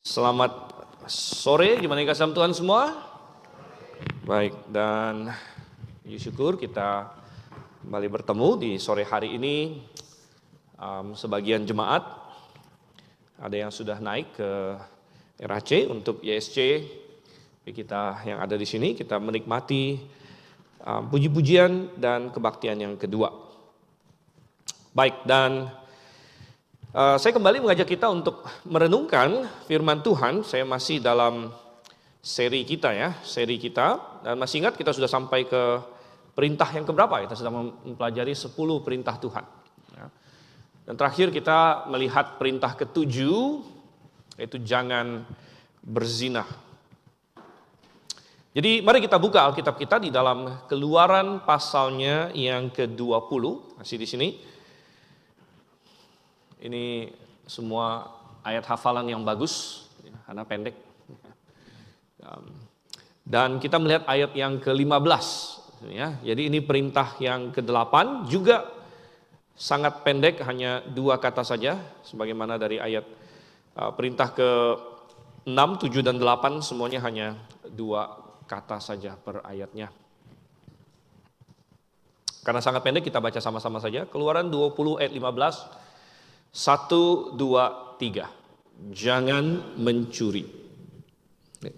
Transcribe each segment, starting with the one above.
Selamat sore, gimana kasih Tuhan semua? Baik, dan puji syukur kita kembali bertemu di sore hari ini. Sebagian jemaat, ada yang sudah naik ke RAC untuk YSC. Kita yang ada di sini, kita menikmati puji-pujian dan kebaktian yang kedua. Baik, dan saya kembali mengajak kita untuk merenungkan firman Tuhan. Saya masih dalam seri kita dan masih ingat kita sudah sampai ke perintah yang keberapa? Kita sudah mempelajari 10 perintah Tuhan. Dan terakhir kita melihat perintah ke-7, yaitu jangan berzina. Jadi mari kita buka Alkitab kita di dalam Keluaran pasalnya yang ke-20, masih di sini. Ini semua ayat hafalan yang bagus, karena pendek. Dan kita melihat ayat yang ke-15. Jadi ini perintah yang ke-8, juga sangat pendek, hanya 2 kata saja. Sebagaimana dari ayat perintah ke-6, 7, dan 8, semuanya hanya 2 kata saja per ayatnya. Karena sangat pendek, kita baca sama-sama saja. Keluaran 20 ayat 15. 1, 2, 3. Jangan mencuri.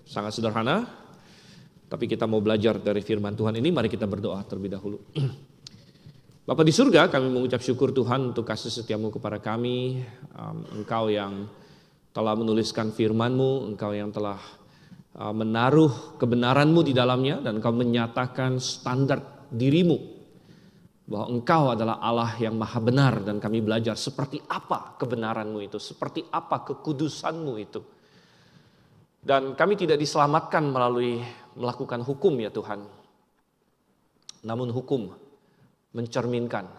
Sangat sederhana, tapi kita mau belajar dari firman Tuhan ini. Mari kita berdoa terlebih dahulu. Bapa di surga, kami mengucap syukur Tuhan untuk kasih setiamu kepada kami. Engkau yang telah menuliskan firman-Mu, Engkau yang telah menaruh kebenaran-Mu di dalamnya, dan Engkau menyatakan standar diri-Mu, bahwa Engkau adalah Allah yang maha benar, dan kami belajar seperti apa kebenaran-Mu itu, seperti apa kekudusan-Mu itu. Dan kami tidak diselamatkan melalui melakukan hukum ya Tuhan. Namun hukum mencerminkan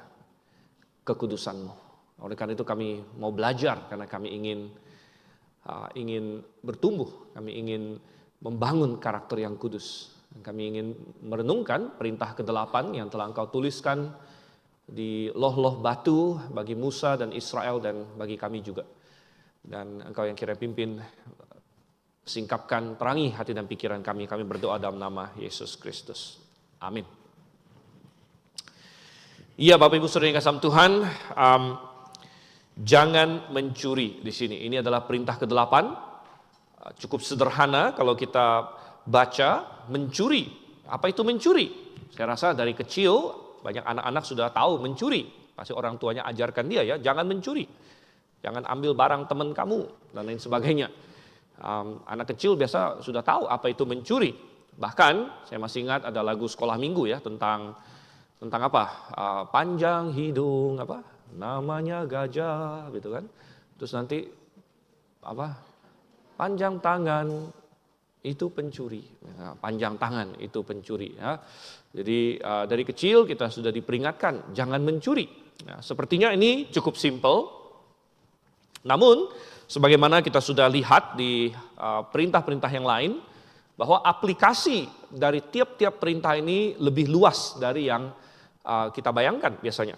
kekudusan-Mu. Oleh karena itu kami mau belajar, karena kami ingin bertumbuh, kami ingin membangun karakter yang kudus. Kami ingin merenungkan perintah ke-8 yang telah Engkau tuliskan di loh-loh batu bagi Musa dan Israel, dan bagi kami juga. Dan Engkau yang kira pimpin, singkapkan, terangi hati dan pikiran kami. Kami berdoa dalam nama Yesus Kristus. Amin. Iya, Bapak Ibu Saudara yang kasih Tuhan, jangan mencuri di sini. Ini adalah perintah ke-8. Cukup sederhana kalau kita baca. Mencuri, apa itu mencuri? Saya rasa dari kecil banyak anak-anak sudah tahu mencuri. Pasti orang tuanya ajarkan dia ya, jangan mencuri, jangan ambil barang teman kamu dan lain sebagainya. Anak kecil biasa sudah tahu apa itu mencuri. Bahkan saya masih ingat ada lagu sekolah minggu ya tentang apa? Panjang hidung apa? Namanya gajah gitu kan. Terus nanti apa? Panjang tangan itu pencuri, panjang tangan itu pencuri. Ya. Jadi dari kecil kita sudah diperingatkan jangan mencuri. Nah, sepertinya ini cukup simpel. Namun sebagaimana kita sudah lihat di perintah-perintah yang lain, bahwa aplikasi dari tiap-tiap perintah ini lebih luas dari yang kita bayangkan biasanya.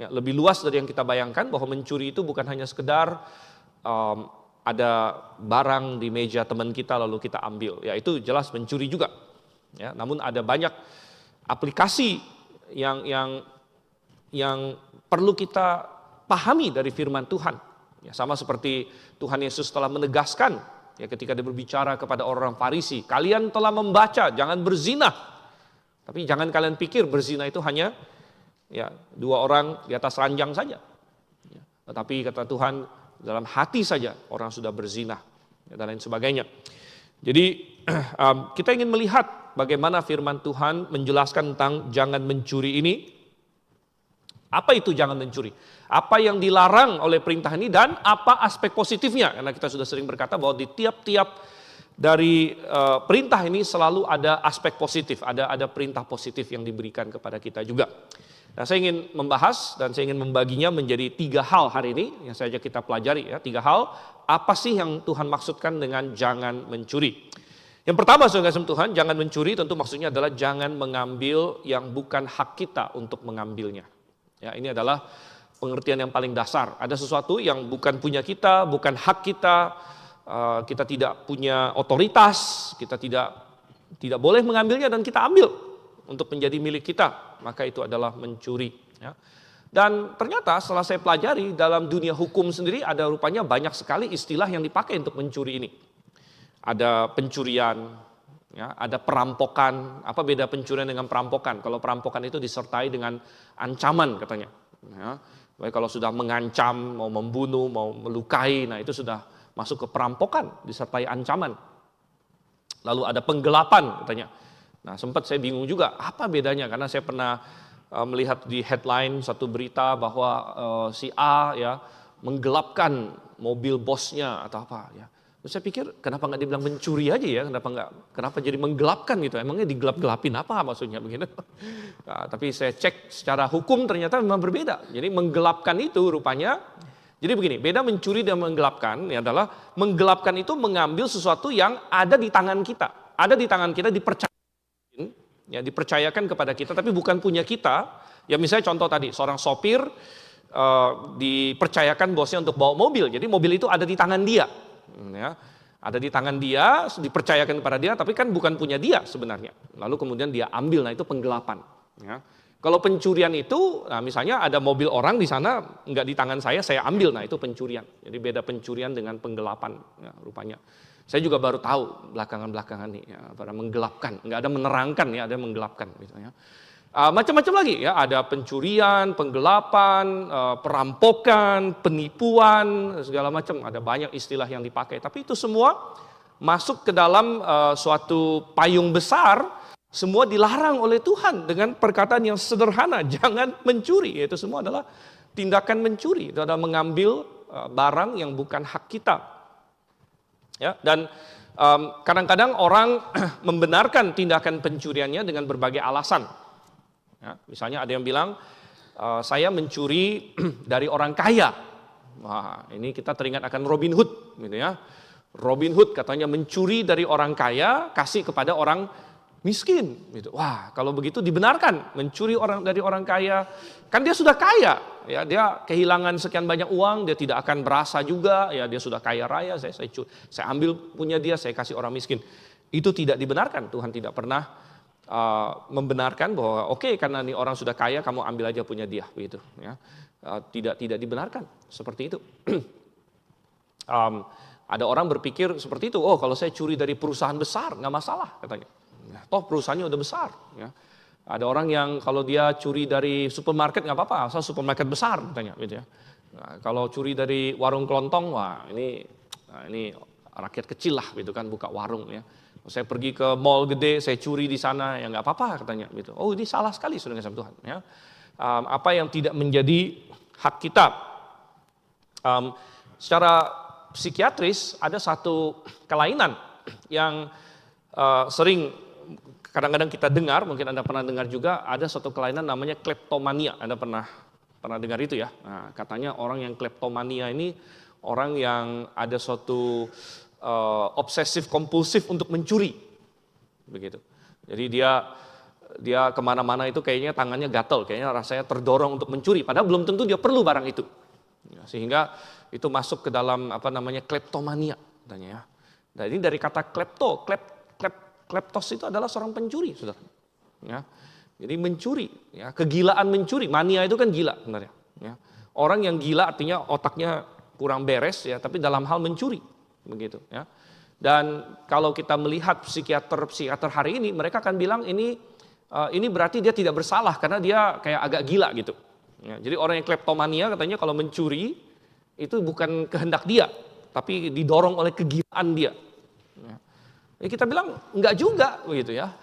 Ya, lebih luas dari yang kita bayangkan, bahwa mencuri itu bukan hanya sekedar ada barang di meja teman kita lalu kita ambil, ya itu jelas mencuri juga. Ya, namun ada banyak aplikasi yang perlu kita pahami dari firman Tuhan. Ya, sama seperti Tuhan Yesus telah menegaskan ya ketika dia berbicara kepada orang Farisi, kalian telah membaca jangan berzina. Tapi jangan kalian pikir berzina itu hanya ya 2 orang di atas ranjang saja. Ya, tetapi kata Tuhan, dalam hati saja orang sudah berzina dan lain sebagainya. Jadi kita ingin melihat bagaimana firman Tuhan menjelaskan tentang jangan mencuri ini. Apa itu jangan mencuri? Apa yang dilarang oleh perintah ini dan apa aspek positifnya? Karena kita sudah sering berkata bahwa di tiap-tiap dari perintah ini selalu ada aspek positif, ada perintah positif yang diberikan kepada kita juga. Nah, saya ingin membahas dan saya ingin membaginya menjadi 3 hal hari ini yang saja kita pelajari ya. 3 hal, apa sih yang Tuhan maksudkan dengan jangan mencuri? Yang pertama, saudara kasih Tuhan, jangan mencuri tentu maksudnya adalah jangan mengambil yang bukan hak kita untuk mengambilnya. Ya, ini adalah pengertian yang paling dasar. Ada sesuatu yang bukan punya kita, bukan hak kita, kita tidak punya otoritas, kita tidak boleh mengambilnya dan kita ambil untuk menjadi milik kita, maka itu adalah mencuri. Ya. Dan ternyata setelah saya pelajari dalam dunia hukum sendiri ada rupanya banyak sekali istilah yang dipakai untuk mencuri ini. Ada pencurian, ya, ada perampokan. Apa beda pencurian dengan perampokan? Kalau perampokan itu disertai dengan ancaman katanya. Ya. Baik kalau sudah mengancam, mau membunuh, mau melukai, nah itu sudah masuk ke perampokan, disertai ancaman. Lalu ada penggelapan katanya. Nah sempat saya bingung juga, apa bedanya? Karena saya pernah melihat di headline satu berita bahwa si A ya menggelapkan mobil bosnya atau apa ya. Terus saya pikir kenapa nggak dibilang mencuri aja ya, kenapa jadi menggelapkan gitu? Emangnya digelap-gelapin apa maksudnya begitu? Nah, tapi saya cek secara hukum ternyata memang berbeda. Jadi menggelapkan itu rupanya, jadi begini, beda mencuri dan menggelapkan ya adalah menggelapkan itu mengambil sesuatu yang ada di tangan kita, dipercayakan kepada kita, tapi bukan punya kita. Ya misalnya contoh tadi, seorang sopir dipercayakan bosnya untuk bawa mobil, jadi mobil itu ada di tangan dia. Ya, ada di tangan dia, dipercayakan kepada dia, tapi kan bukan punya dia sebenarnya. Lalu kemudian dia ambil, nah itu penggelapan. Ya. Kalau pencurian itu, nah misalnya ada mobil orang di sana, nggak di tangan saya ambil, nah itu pencurian. Jadi beda pencurian dengan penggelapan, ya, rupanya. Saya juga baru tahu belakangan ini, ya, pada menggelapkan, nggak ada menerangkan ya, ada menggelapkan, gitu ya. Macam-macam lagi ya, ada pencurian, penggelapan, perampokan, penipuan, segala macam, ada banyak istilah yang dipakai. Tapi itu semua masuk ke dalam suatu payung besar, semua dilarang oleh Tuhan dengan perkataan yang sederhana, jangan mencuri. Itu semua adalah tindakan mencuri, itu adalah mengambil barang yang bukan hak kita. Ya, dan kadang-kadang orang membenarkan tindakan pencuriannya dengan berbagai alasan. Ya, misalnya ada yang bilang, saya mencuri dari orang kaya. Wah, ini kita teringat akan Robin Hood, gitu ya. Robin Hood katanya mencuri dari orang kaya, kasih kepada orang miskin. Gitu. Wah, kalau begitu dibenarkan mencuri dari orang kaya, kan dia sudah kaya, ya dia kehilangan sekian banyak uang, dia tidak akan berasa juga, ya dia sudah kaya raya, saya ambil punya dia, saya kasih orang miskin. Itu tidak dibenarkan, Tuhan tidak pernah membenarkan bahwa oke, karena ini orang sudah kaya kamu ambil aja punya dia begitu ya. Tidak dibenarkan seperti itu. Ada orang berpikir seperti itu, oh kalau saya curi dari perusahaan besar nggak masalah katanya, toh perusahaannya udah besar ya. Ada orang yang kalau dia curi dari supermarket nggak apa-apa, asal supermarket besar katanya gitu ya. Nah, kalau curi dari warung kelontong, wah ini rakyat kecil lah gitu kan, buka warung ya. Saya pergi ke mall gede, saya curi di sana, ya nggak apa-apa katanya. Gitu. Oh ini salah sekali saudara kasih Tuhan. Ya. Apa yang tidak menjadi hak kita. Secara psikiatris ada satu kelainan yang sering kadang-kadang kita dengar, mungkin Anda pernah dengar juga, ada satu kelainan namanya kleptomania. Anda pernah dengar itu ya? Nah, katanya orang yang kleptomania ini orang yang ada suatu obsesif kompulsif untuk mencuri, begitu. Jadi dia kemana-mana itu kayaknya tangannya gatel, kayaknya rasanya terdorong untuk mencuri, padahal belum tentu dia perlu barang itu. Ya, sehingga itu masuk ke dalam kleptomania, katanya ya. Nah, ini dari kata kleptos itu adalah seorang pencuri, saudara. Ya, jadi mencuri, ya, kegilaan mencuri, mania itu kan gila sebenarnya. Ya. Orang yang gila artinya otaknya kurang beres ya, tapi dalam hal mencuri. Begitu ya. Dan kalau kita melihat psikiater hari ini, mereka akan bilang ini berarti dia tidak bersalah karena dia kayak agak gila gitu. Ya, jadi orang yang kleptomania katanya kalau mencuri itu bukan kehendak dia, tapi didorong oleh kegilaan dia. Ya, kita bilang enggak juga begitu ya.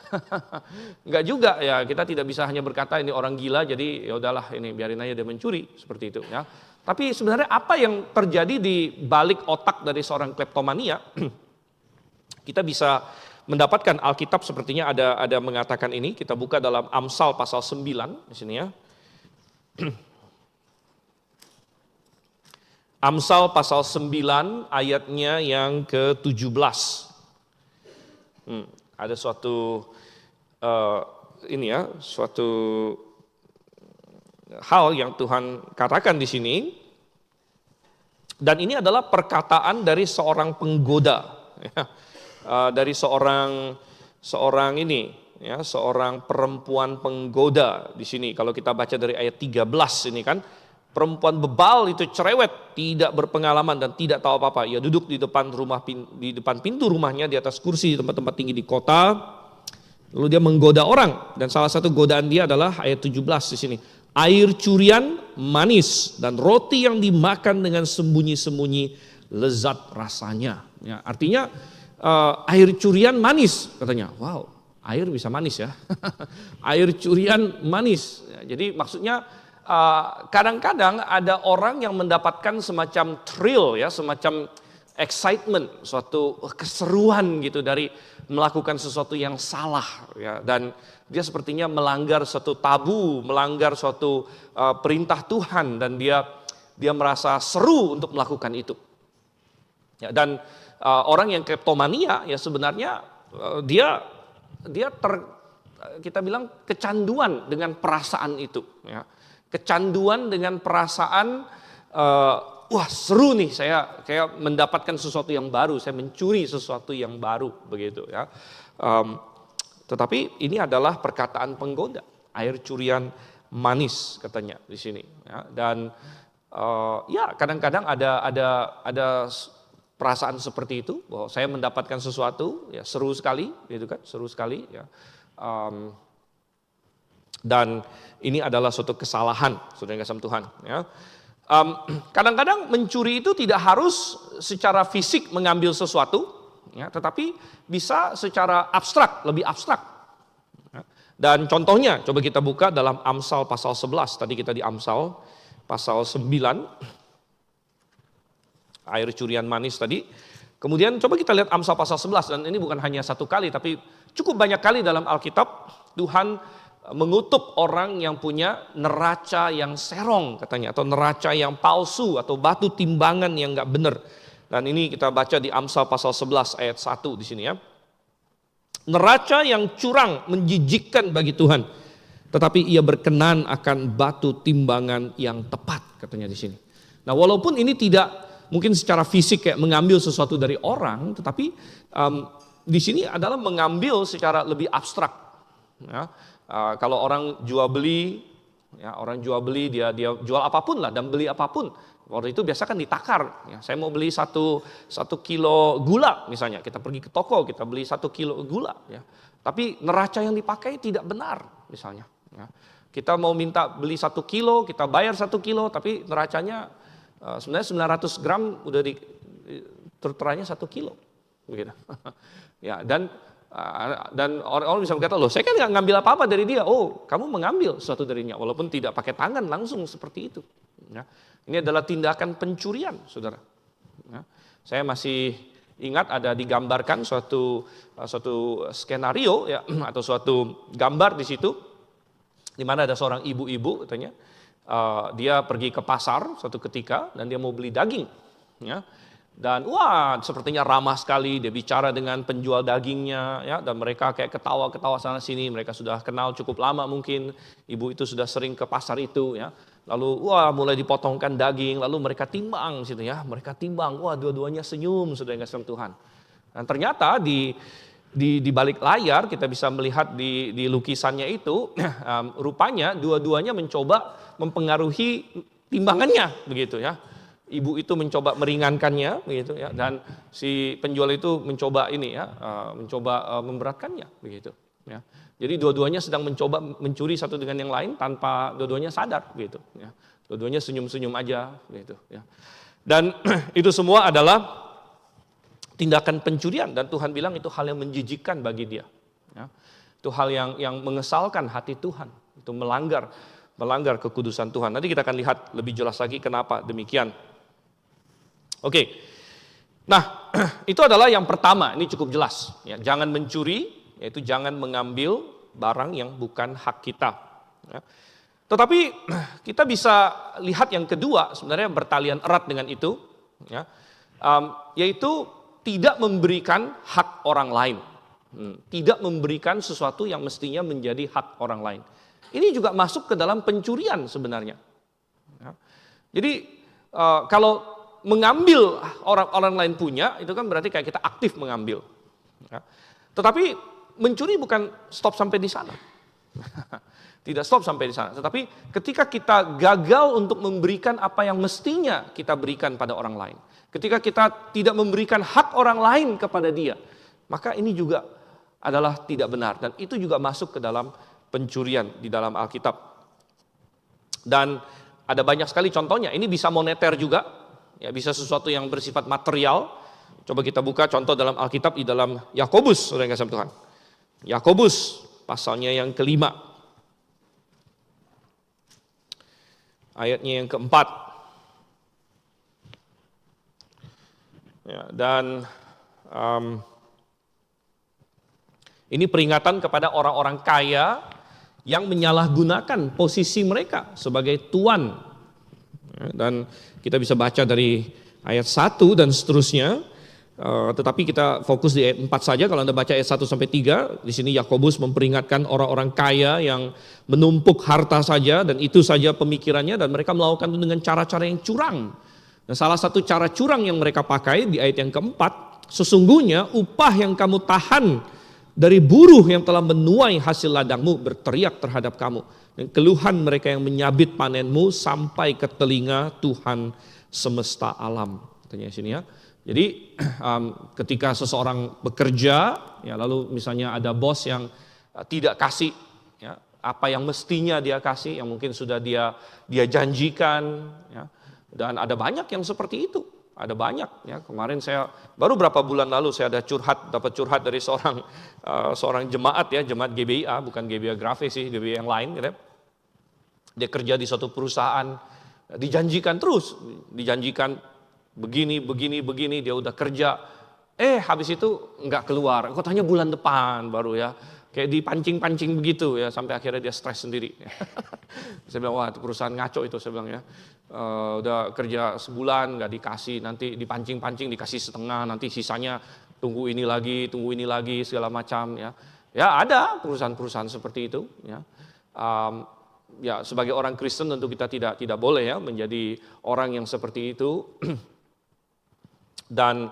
Enggak juga ya, kita tidak bisa hanya berkata ini orang gila jadi ya udahlah ini biarin aja dia mencuri seperti itu ya. Tapi sebenarnya apa yang terjadi di balik otak dari seorang kleptomania? Kita bisa mendapatkan Alkitab sepertinya ada mengatakan ini. Kita buka dalam Amsal pasal 9 di sini ya. Amsal pasal 9 ayatnya yang ke-17. Ada suatu suatu hal yang Tuhan katakan di sini. Dan ini adalah perkataan dari seorang penggoda, ya. Dari seorang ini, ya, seorang perempuan penggoda di sini. Kalau kita baca dari ayat 13 ini kan, perempuan bebal itu cerewet, tidak berpengalaman dan tidak tahu apa-apa. Ia duduk di depan pintu rumahnya, di atas kursi di tempat-tempat tinggi di kota. Lalu dia menggoda orang, dan salah satu godaan dia adalah ayat 17 di sini. Air curian manis dan roti yang dimakan dengan sembunyi-sembunyi lezat rasanya. Ya, artinya air curian manis katanya. Wow, air bisa manis ya. Air curian manis. Ya, jadi maksudnya kadang-kadang ada orang yang mendapatkan semacam thrill, ya, semacam excitement, suatu keseruan gitu dari melakukan sesuatu yang salah, ya, dan dia sepertinya melanggar suatu tabu, melanggar suatu perintah Tuhan, dan dia merasa seru untuk melakukan itu. Ya, dan orang yang kleptomania ya sebenarnya kita bilang kecanduan dengan perasaan itu, ya. Kecanduan dengan perasaan wah seru nih, saya kayak mendapatkan sesuatu yang baru, saya mencuri sesuatu yang baru begitu, ya. Tetapi ini adalah perkataan penggoda, air curian manis katanya di sini, ya. Dan ya kadang-kadang ada perasaan seperti itu, bahwa saya mendapatkan sesuatu, ya seru sekali, gitu kan, seru sekali, ya. Dan ini adalah suatu kesalahan, saudara yang kasih Tuhan, ya. Kadang-kadang mencuri itu tidak harus secara fisik mengambil sesuatu, ya, tetapi bisa secara abstrak, lebih abstrak. Ya. Dan contohnya, coba kita buka dalam Amsal pasal 11, tadi kita di Amsal pasal 9, air curian manis tadi. Kemudian coba kita lihat Amsal pasal 11, dan ini bukan hanya satu kali, tapi cukup banyak kali dalam Alkitab Tuhan mengutuk orang yang punya neraca yang serong katanya, atau neraca yang palsu, atau batu timbangan yang gak benar. Dan ini kita baca di Amsal pasal 11 ayat 1 di sini, ya. Neraca yang curang menjijikkan bagi Tuhan, tetapi ia berkenan akan batu timbangan yang tepat katanya di sini. Nah, walaupun ini tidak mungkin secara fisik kayak mengambil sesuatu dari orang, tetapi di sini adalah mengambil secara lebih abstrak, ya. Kalau orang jual beli, ya, orang jual beli dia jual apapun lah dan beli apapun. Waktu itu biasa kan ditakar. Ya, saya mau beli satu kilo gula misalnya, kita pergi ke toko kita beli 1 kilo gula. Ya. Tapi neraca yang dipakai tidak benar misalnya. Ya. Kita mau minta beli 1 kilo, kita bayar 1 kilo, tapi neracanya sebenarnya 900 gram udah terteranya 1 kilo, begitu. Ya, dan orang bisa berkata, loh saya kan nggak ngambil apa-apa dari dia. Oh, kamu mengambil sesuatu darinya, walaupun tidak pakai tangan langsung seperti itu. Ya. Ini adalah tindakan pencurian, saudara. Ya. Saya masih ingat ada digambarkan suatu skenario, ya, atau suatu gambar di situ, di mana ada seorang ibu-ibu katanya, dia pergi ke pasar suatu ketika dan dia mau beli daging, ya. Dan wah sepertinya ramah sekali, dia bicara dengan penjual dagingnya, ya, dan mereka kayak ketawa-ketawa sana sini, mereka sudah kenal cukup lama mungkin, ibu itu sudah sering ke pasar itu, ya. Lalu wah mulai dipotongkan daging, lalu mereka timbang situ, ya, mereka timbang, wah dua-duanya senyum, saudara yang kasih Tuhan. Dan ternyata di balik layar kita bisa melihat di lukisannya itu, rupanya dua-duanya mencoba mempengaruhi timbangannya, begitu, ya. Ibu itu mencoba meringankannya, begitu, ya, dan si penjual itu mencoba memberatkannya, begitu, ya. Jadi dua-duanya sedang mencoba mencuri satu dengan yang lain tanpa dua-duanya sadar, begitu, ya. Dua-duanya senyum-senyum aja, begitu, ya. Dan itu semua adalah tindakan pencurian, dan Tuhan bilang itu hal yang menjijikkan bagi dia, ya. Itu hal yang mengesalkan hati Tuhan, itu melanggar kekudusan Tuhan. Nanti kita akan lihat lebih jelas lagi kenapa demikian. Oke, nah itu adalah yang pertama, ini cukup jelas, ya, jangan mencuri, yaitu jangan mengambil barang yang bukan hak kita. Ya. Tetapi kita bisa lihat yang kedua, sebenarnya bertalian erat dengan itu, ya, yaitu tidak memberikan hak orang lain, tidak memberikan sesuatu yang mestinya menjadi hak orang lain. Ini juga masuk ke dalam pencurian sebenarnya. Ya. Jadi kalau mengambil orang lain punya, itu kan berarti kayak kita aktif mengambil. Ya. Tetapi mencuri bukan stop sampai di sana. Tidak stop sampai di sana. Tetapi ketika kita gagal untuk memberikan apa yang mestinya kita berikan pada orang lain. Ketika kita tidak memberikan hak orang lain kepada dia. Maka ini juga adalah tidak benar. Dan itu juga masuk ke dalam pencurian di dalam Alkitab. Dan ada banyak sekali contohnya. Ini bisa moneter juga. Ya, bisa sesuatu yang bersifat material. Coba kita buka contoh dalam Alkitab di dalam Yakobus, saudara yang kasih Tuhan. Yakobus pasalnya yang kelima. Ayatnya yang keempat. Ya, dan ini peringatan kepada orang-orang kaya yang menyalahgunakan posisi mereka sebagai tuan. Ya, dan kita bisa baca dari ayat 1 dan seterusnya. Tetapi kita fokus di ayat 4 saja. Kalau Anda baca ayat 1 sampai 3, di sini Yakobus memperingatkan orang-orang kaya yang menumpuk harta saja dan itu saja pemikirannya dan mereka melakukan itu dengan cara-cara yang curang. Dan salah satu cara curang yang mereka pakai di ayat yang keempat, sesungguhnya upah yang kamu tahan dari buruh yang telah menuai hasil ladangmu berteriak terhadap kamu. Dan keluhan mereka yang menyabit panenmu sampai ke telinga Tuhan semesta alam. Katanya sini ya. Jadi ketika seseorang bekerja, ya lalu misalnya ada bos yang tidak kasih ya, apa yang mestinya dia kasih, yang mungkin sudah dia janjikan, ya, dan ada banyak yang seperti itu, ada banyak. Ya. Kemarin saya baru berapa bulan lalu saya ada dapat curhat dari seorang jemaat ya, jemaat GBIA, bukan GBIA Grafis sih, GBIA yang lain. Gitu. Dia kerja di suatu perusahaan, dijanjikan terus, dijanjikan. Begini, dia udah kerja. Habis itu nggak keluar. Katanya bulan depan baru ya. Kayak dipancing-pancing begitu ya. Sampai akhirnya dia stres sendiri. Saya bilang, wah itu perusahaan ngaco itu. Saya bilang ya. Udah kerja sebulan nggak dikasih. Nanti dipancing-pancing dikasih setengah. Nanti sisanya tunggu ini lagi segala macam ya. Ya ada perusahaan-perusahaan seperti itu ya. Ya sebagai orang Kristen tentu kita tidak boleh ya menjadi orang yang seperti itu. Dan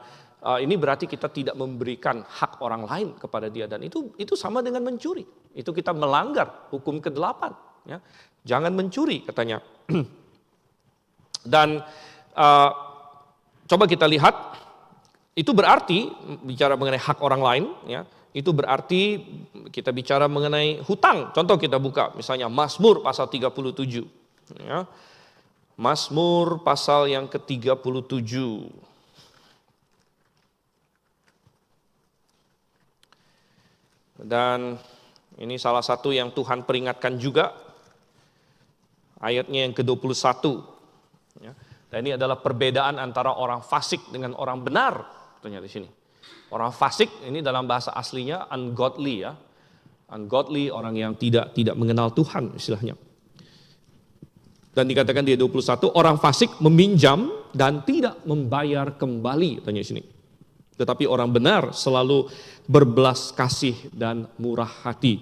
ini berarti kita tidak memberikan hak orang lain kepada dia. Dan itu sama dengan mencuri. Itu kita melanggar hukum ke-8. Ya. Jangan mencuri katanya. Dan coba kita lihat. Itu berarti bicara mengenai hak orang lain. Ya, itu berarti kita bicara mengenai hutang. Contoh kita buka misalnya Mazmur pasal 37. Ya. Mazmur pasal yang ke-37. Dan ini salah satu yang Tuhan peringatkan juga, ayatnya yang ke-21. Ya. Dan ini adalah perbedaan antara orang fasik dengan orang benar, katanya di sini. Orang fasik ini dalam bahasa aslinya ungodly ya, ungodly orang yang tidak mengenal Tuhan istilahnya. Dan dikatakan di 21 orang fasik meminjam dan tidak membayar kembali, katanya di sini. Tetapi orang benar selalu berbelas kasih dan murah hati.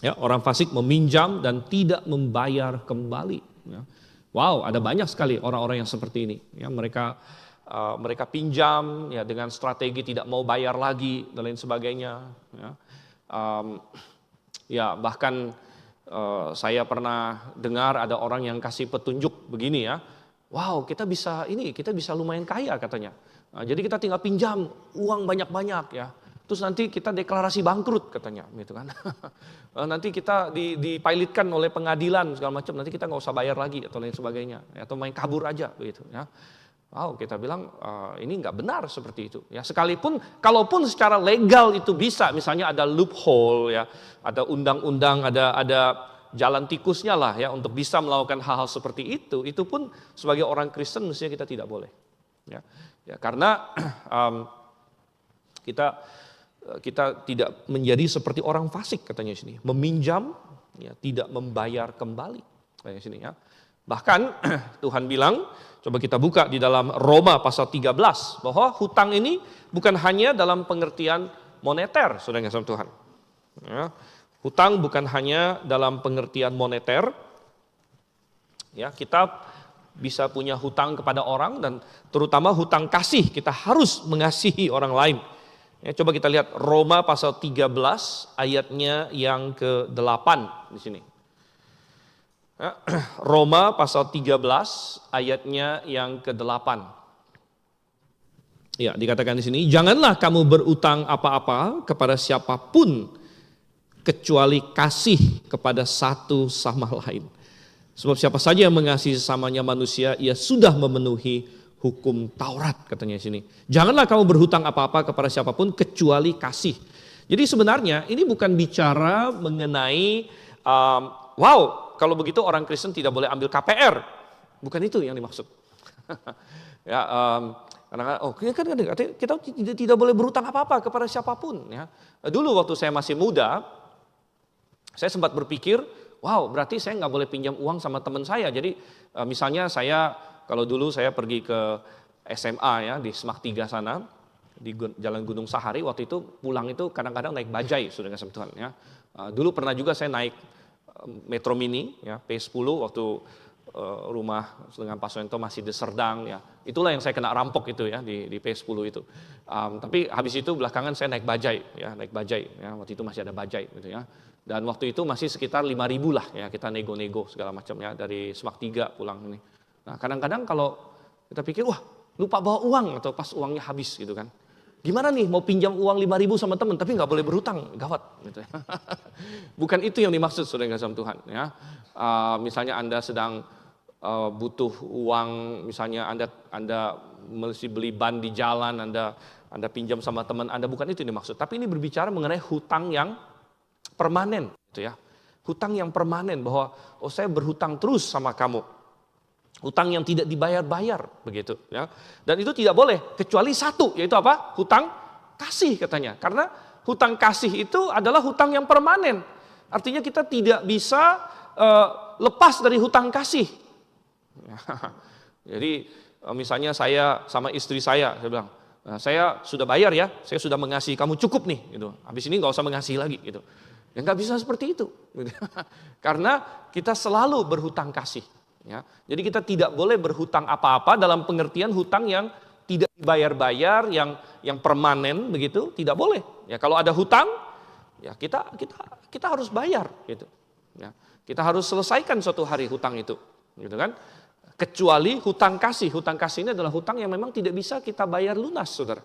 Ya, orang fasik meminjam dan tidak membayar kembali. Ya. Wow, ada banyak sekali orang-orang yang seperti ini. Ya, mereka pinjam ya dengan strategi tidak mau bayar lagi dan lain sebagainya. Ya, ya bahkan saya pernah dengar ada orang yang kasih petunjuk begini ya. Wow, kita bisa lumayan kaya katanya. Nah, jadi kita tinggal pinjam uang banyak-banyak ya. Terus nanti kita deklarasi bangkrut katanya, gitu kan. Nanti kita dipilotkan oleh pengadilan segala macam. Nanti kita nggak usah bayar lagi atau lain sebagainya. Atau main kabur aja, begitu ya. Wow, kita bilang ini nggak benar seperti itu. Ya, sekalipun, kalaupun secara legal itu bisa, misalnya ada loophole ya, ada undang-undang, ada jalan tikusnya lah ya untuk bisa melakukan hal-hal seperti itu pun sebagai orang Kristen mestinya kita tidak boleh. Ya, karena kita tidak menjadi seperti orang fasik katanya sini, meminjam ya tidak membayar kembali katanya sini ya. Bahkan Tuhan bilang, coba kita buka di dalam Roma pasal 13 bahwa hutang ini bukan hanya dalam pengertian moneter, saudara yang Tuhan. Ya, hutang bukan hanya dalam pengertian moneter. Ya, kita bisa punya hutang kepada orang, dan terutama hutang kasih, kita harus mengasihi orang lain. Ya, coba kita lihat Roma pasal 13 ayatnya yang ke-8 di sini. Ya, Roma pasal 13 ayatnya yang ke-8. Ya, dikatakan di sini, janganlah kamu berutang apa-apa kepada siapapun kecuali kasih kepada satu sama lain. Sebab siapa saja yang mengasihi sesamanya manusia, ia sudah memenuhi hukum Taurat, katanya di sini. Janganlah kamu berhutang apa-apa kepada siapapun kecuali kasih. Jadi sebenarnya ini bukan bicara mengenai wow, kalau begitu orang Kristen tidak boleh ambil KPR. Bukan itu yang dimaksud. Ya, karena kita tidak boleh berhutang apa-apa kepada siapapun. Ya. Dulu waktu saya masih muda, saya sempat berpikir, wow, berarti saya nggak boleh pinjam uang sama teman saya. Jadi misalnya kalau dulu saya pergi ke SMA ya di Semak 3 sana, di Jalan Gunung Sahari, waktu itu pulang itu kadang-kadang naik bajai, saudara kasih Tuhan ya. Dulu pernah juga saya naik Metro Mini ya, P10 waktu rumah dengan Pak Soento masih di Serdang ya. Itulah yang saya kena rampok itu ya di P10 itu. Tapi habis itu belakangan saya naik bajai ya, waktu itu masih ada bajai gitu ya. Dan waktu itu masih sekitar 5.000 lah ya, kita nego-nego segala macamnya dari Semak 3 pulang ini. Nah, kadang-kadang kalau kita pikir wah, lupa bawa uang atau pas uangnya habis gitu kan. Gimana nih mau pinjam uang 5.000 sama teman tapi nggak boleh berhutang, gawat gitu ya. Bukan itu yang dimaksud saudara kasih Tuhan ya. Misalnya Anda sedang butuh uang, misalnya Anda mesti beli ban di jalan, Anda pinjam sama teman Anda, bukan itu yang dimaksud. Tapi ini berbicara mengenai hutang yang permanen gitu ya. Hutang yang permanen, bahwa saya berhutang terus sama kamu. Hutang yang tidak dibayar-bayar begitu ya. Dan itu tidak boleh kecuali satu, yaitu apa? Hutang kasih katanya. Karena hutang kasih itu adalah hutang yang permanen. Artinya kita tidak bisa lepas dari hutang kasih. Jadi misalnya saya sama istri saya bilang, saya sudah bayar ya, saya sudah mengasihi kamu cukup nih gitu. Habis ini nggak usah mengasihi lagi gitu. Ya nggak bisa seperti itu. Karena kita selalu berhutang kasih. Ya, jadi kita tidak boleh berhutang apa-apa dalam pengertian hutang yang tidak dibayar-bayar, yang permanen begitu, tidak boleh. Ya, kalau ada hutang, ya kita harus bayar gitu. Ya, kita harus selesaikan suatu hari hutang itu, gitu kan? Kecuali hutang kasih. Hutang kasih ini adalah hutang yang memang tidak bisa kita bayar lunas, saudara.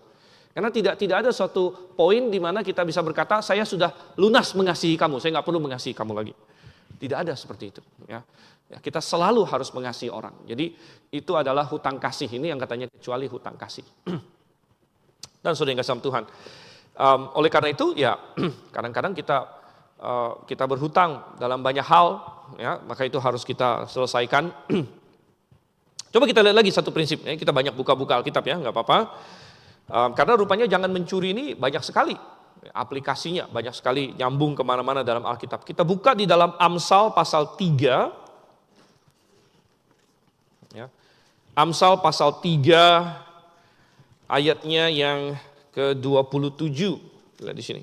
Karena tidak ada suatu poin di mana kita bisa berkata saya sudah lunas mengasihi kamu, saya nggak perlu mengasihi kamu lagi. Tidak ada seperti itu. Ya, kita selalu harus mengasihi orang. Jadi itu adalah hutang kasih ini yang katanya kecuali hutang kasih. Dan saudara yang kasih Tuhan, oleh karena itu ya kadang-kadang kita berhutang dalam banyak hal, ya maka itu harus kita selesaikan. Coba kita lihat lagi satu prinsip, ya, kita banyak buka-buka Alkitab ya, nggak apa-apa. Karena rupanya jangan mencuri ini banyak sekali aplikasinya, banyak sekali nyambung kemana-mana dalam Alkitab. Kita buka di dalam Amsal pasal 3. Ya. Amsal pasal 3 ayatnya yang ke-27. Lihat di sini.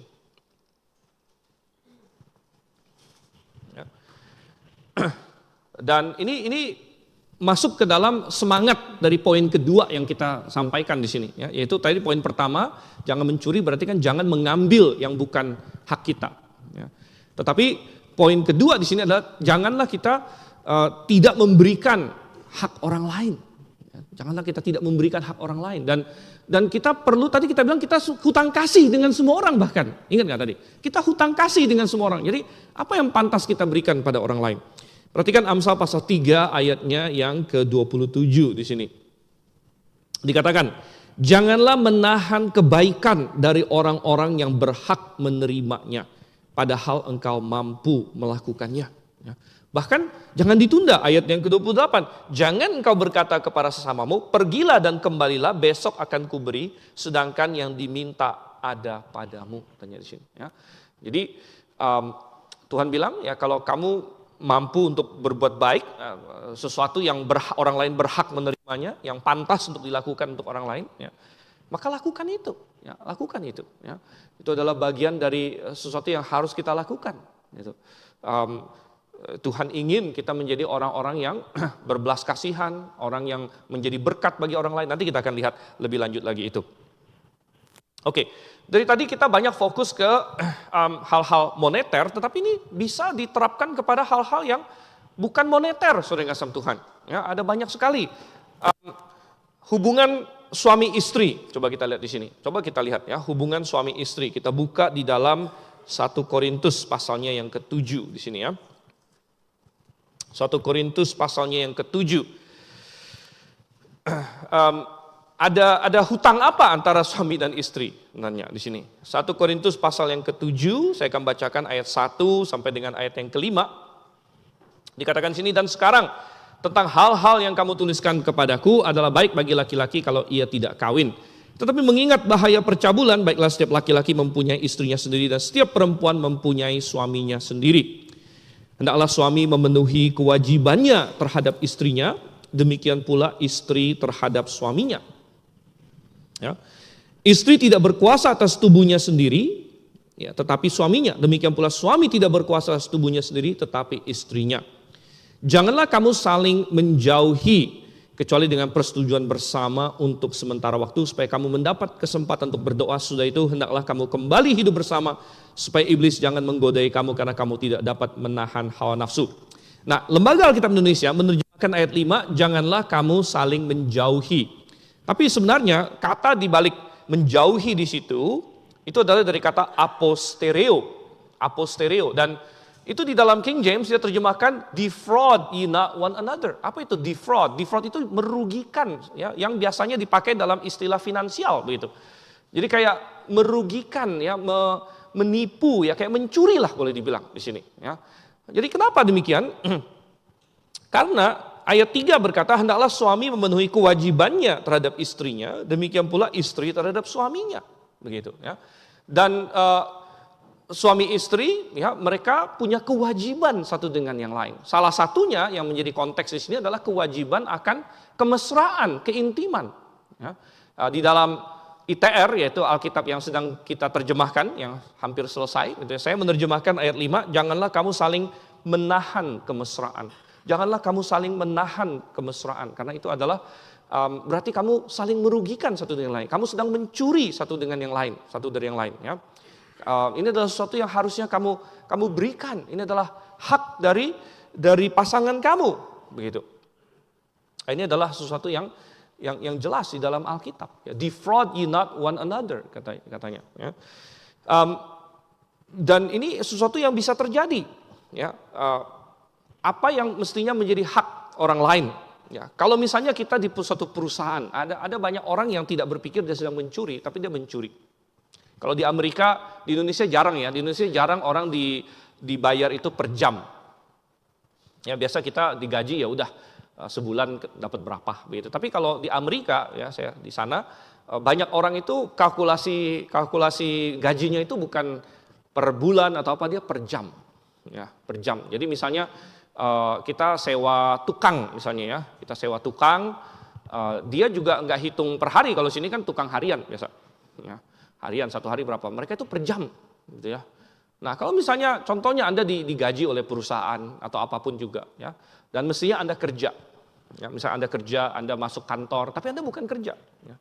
Ya. Dan ini masuk ke dalam semangat dari poin kedua yang kita sampaikan di sini, ya, yaitu tadi poin pertama, jangan mencuri berarti kan jangan mengambil yang bukan hak kita. Ya. Tetapi poin kedua di sini adalah janganlah kita tidak memberikan hak orang lain. Ya. Janganlah kita tidak memberikan hak orang lain, dan kita perlu, tadi kita bilang kita hutang kasih dengan semua orang, bahkan ingat nggak tadi? Kita hutang kasih dengan semua orang. Jadi apa yang pantas kita berikan pada orang lain? Perhatikan Amsal pasal 3 ayatnya yang ke-27 di sini. Dikatakan, janganlah menahan kebaikan dari orang-orang yang berhak menerimanya, padahal engkau mampu melakukannya. Ya. Bahkan jangan ditunda, ayat yang ke-28. Jangan engkau berkata kepada sesamamu, pergilah dan kembalilah, besok akan kuberi, sedangkan yang diminta ada padamu. Tanya di sini. Ya. Jadi Tuhan bilang, ya kalau kamu mampu untuk berbuat baik, sesuatu yang orang lain berhak menerimanya, yang pantas untuk dilakukan untuk orang lain, ya, maka lakukan itu, ya, lakukan itu. Ya. Itu adalah bagian dari sesuatu yang harus kita lakukan. Gitu. Tuhan ingin kita menjadi orang-orang yang berbelas kasihan, orang yang menjadi berkat bagi orang lain. Nanti kita akan lihat lebih lanjut lagi itu. Oke, dari tadi kita banyak fokus ke hal-hal moneter, tetapi ini bisa diterapkan kepada hal-hal yang bukan moneter, saudara yang kasih Tuhan. Ya, ada banyak sekali hubungan suami istri. Coba kita lihat di sini. Coba kita lihat ya, hubungan suami istri. Kita buka di dalam 1 Korintus pasalnya yang ke-7 di sini ya. 1 Korintus pasalnya yang ke-7. Ada hutang apa antara suami dan istri? Sebenarnya di sini. 1 Korintus pasal yang ke-7, saya akan bacakan ayat 1 sampai dengan ayat yang ke-5. Dikatakan sini, dan sekarang tentang hal-hal yang kamu tuliskan kepadaku adalah baik bagi laki-laki kalau ia tidak kawin. Tetapi mengingat bahaya percabulan, baiklah setiap laki-laki mempunyai istrinya sendiri dan setiap perempuan mempunyai suaminya sendiri. Hendaklah suami memenuhi kewajibannya terhadap istrinya, demikian pula istri terhadap suaminya. Ya. Istri tidak berkuasa atas tubuhnya sendiri, ya, tetapi suaminya. Demikian pula suami tidak berkuasa atas tubuhnya sendiri, tetapi istrinya. Janganlah kamu saling menjauhi, kecuali dengan persetujuan bersama untuk sementara waktu, supaya kamu mendapat kesempatan untuk berdoa. Sudah itu hendaklah kamu kembali hidup bersama, supaya iblis jangan menggodai kamu karena kamu tidak dapat menahan hawa nafsu. Nah, Lembaga Alkitab Indonesia menerjemahkan ayat 5, janganlah kamu saling menjauhi. Tapi sebenarnya kata di balik menjauhi di situ, itu adalah dari kata apostereo. Apostereo. Dan itu di dalam King James dia terjemahkan defraud ye not one another. Apa itu defraud? Defraud itu merugikan, ya, yang biasanya dipakai dalam istilah finansial begitu. Jadi kayak merugikan, ya, menipu, ya, kayak mencuri lah boleh dibilang di sini. Ya. Jadi kenapa demikian? Karena ayat 3 berkata, hendaklah suami memenuhi kewajibannya terhadap istrinya, demikian pula istri terhadap suaminya, begitu. Ya. Dan suami istri, ya, mereka punya kewajiban satu dengan yang lain. Salah satunya yang menjadi konteks di sini adalah kewajiban akan kemesraan, keintiman. Ya. Di dalam ITR, yaitu Alkitab yang sedang kita terjemahkan, yang hampir selesai, gitu ya, saya menerjemahkan ayat 5, janganlah kamu saling menahan kemesraan. Janganlah kamu saling menahan kemesraan, karena itu adalah berarti kamu saling merugikan satu dengan yang lain. Kamu sedang mencuri satu dengan yang lain, satu dari yang lain. Ya. Ini adalah sesuatu yang harusnya kamu berikan. Ini adalah hak dari pasangan kamu, begitu. Ini adalah sesuatu yang jelas di dalam Alkitab. Ya, defraud ye not one another, katanya. Ya. Dan ini sesuatu yang bisa terjadi. Ya, apa yang mestinya menjadi hak orang lain. Ya, kalau misalnya kita di suatu perusahaan, ada banyak orang yang tidak berpikir dia sedang mencuri, tapi dia mencuri. Kalau di Amerika, di Indonesia jarang ya. Di Indonesia jarang orang dibayar itu per jam. Ya, biasa kita digaji ya udah sebulan dapat berapa begitu. Tapi kalau di Amerika, ya, saya di sana banyak orang itu kalkulasi gajinya itu bukan per bulan atau apa, dia per jam. Ya, per jam. Jadi misalnya kita sewa tukang misalnya, ya. Kita sewa tukang, dia juga nggak hitung per hari. Kalau sini kan tukang harian biasa. Ya. Harian, satu hari berapa, mereka itu per jam gitu ya. Nah, kalau misalnya contohnya Anda digaji oleh perusahaan atau apapun juga, ya, dan mestinya Anda kerja, ya, misalnya Anda kerja, Anda masuk kantor, tapi Anda bukan kerja, ya.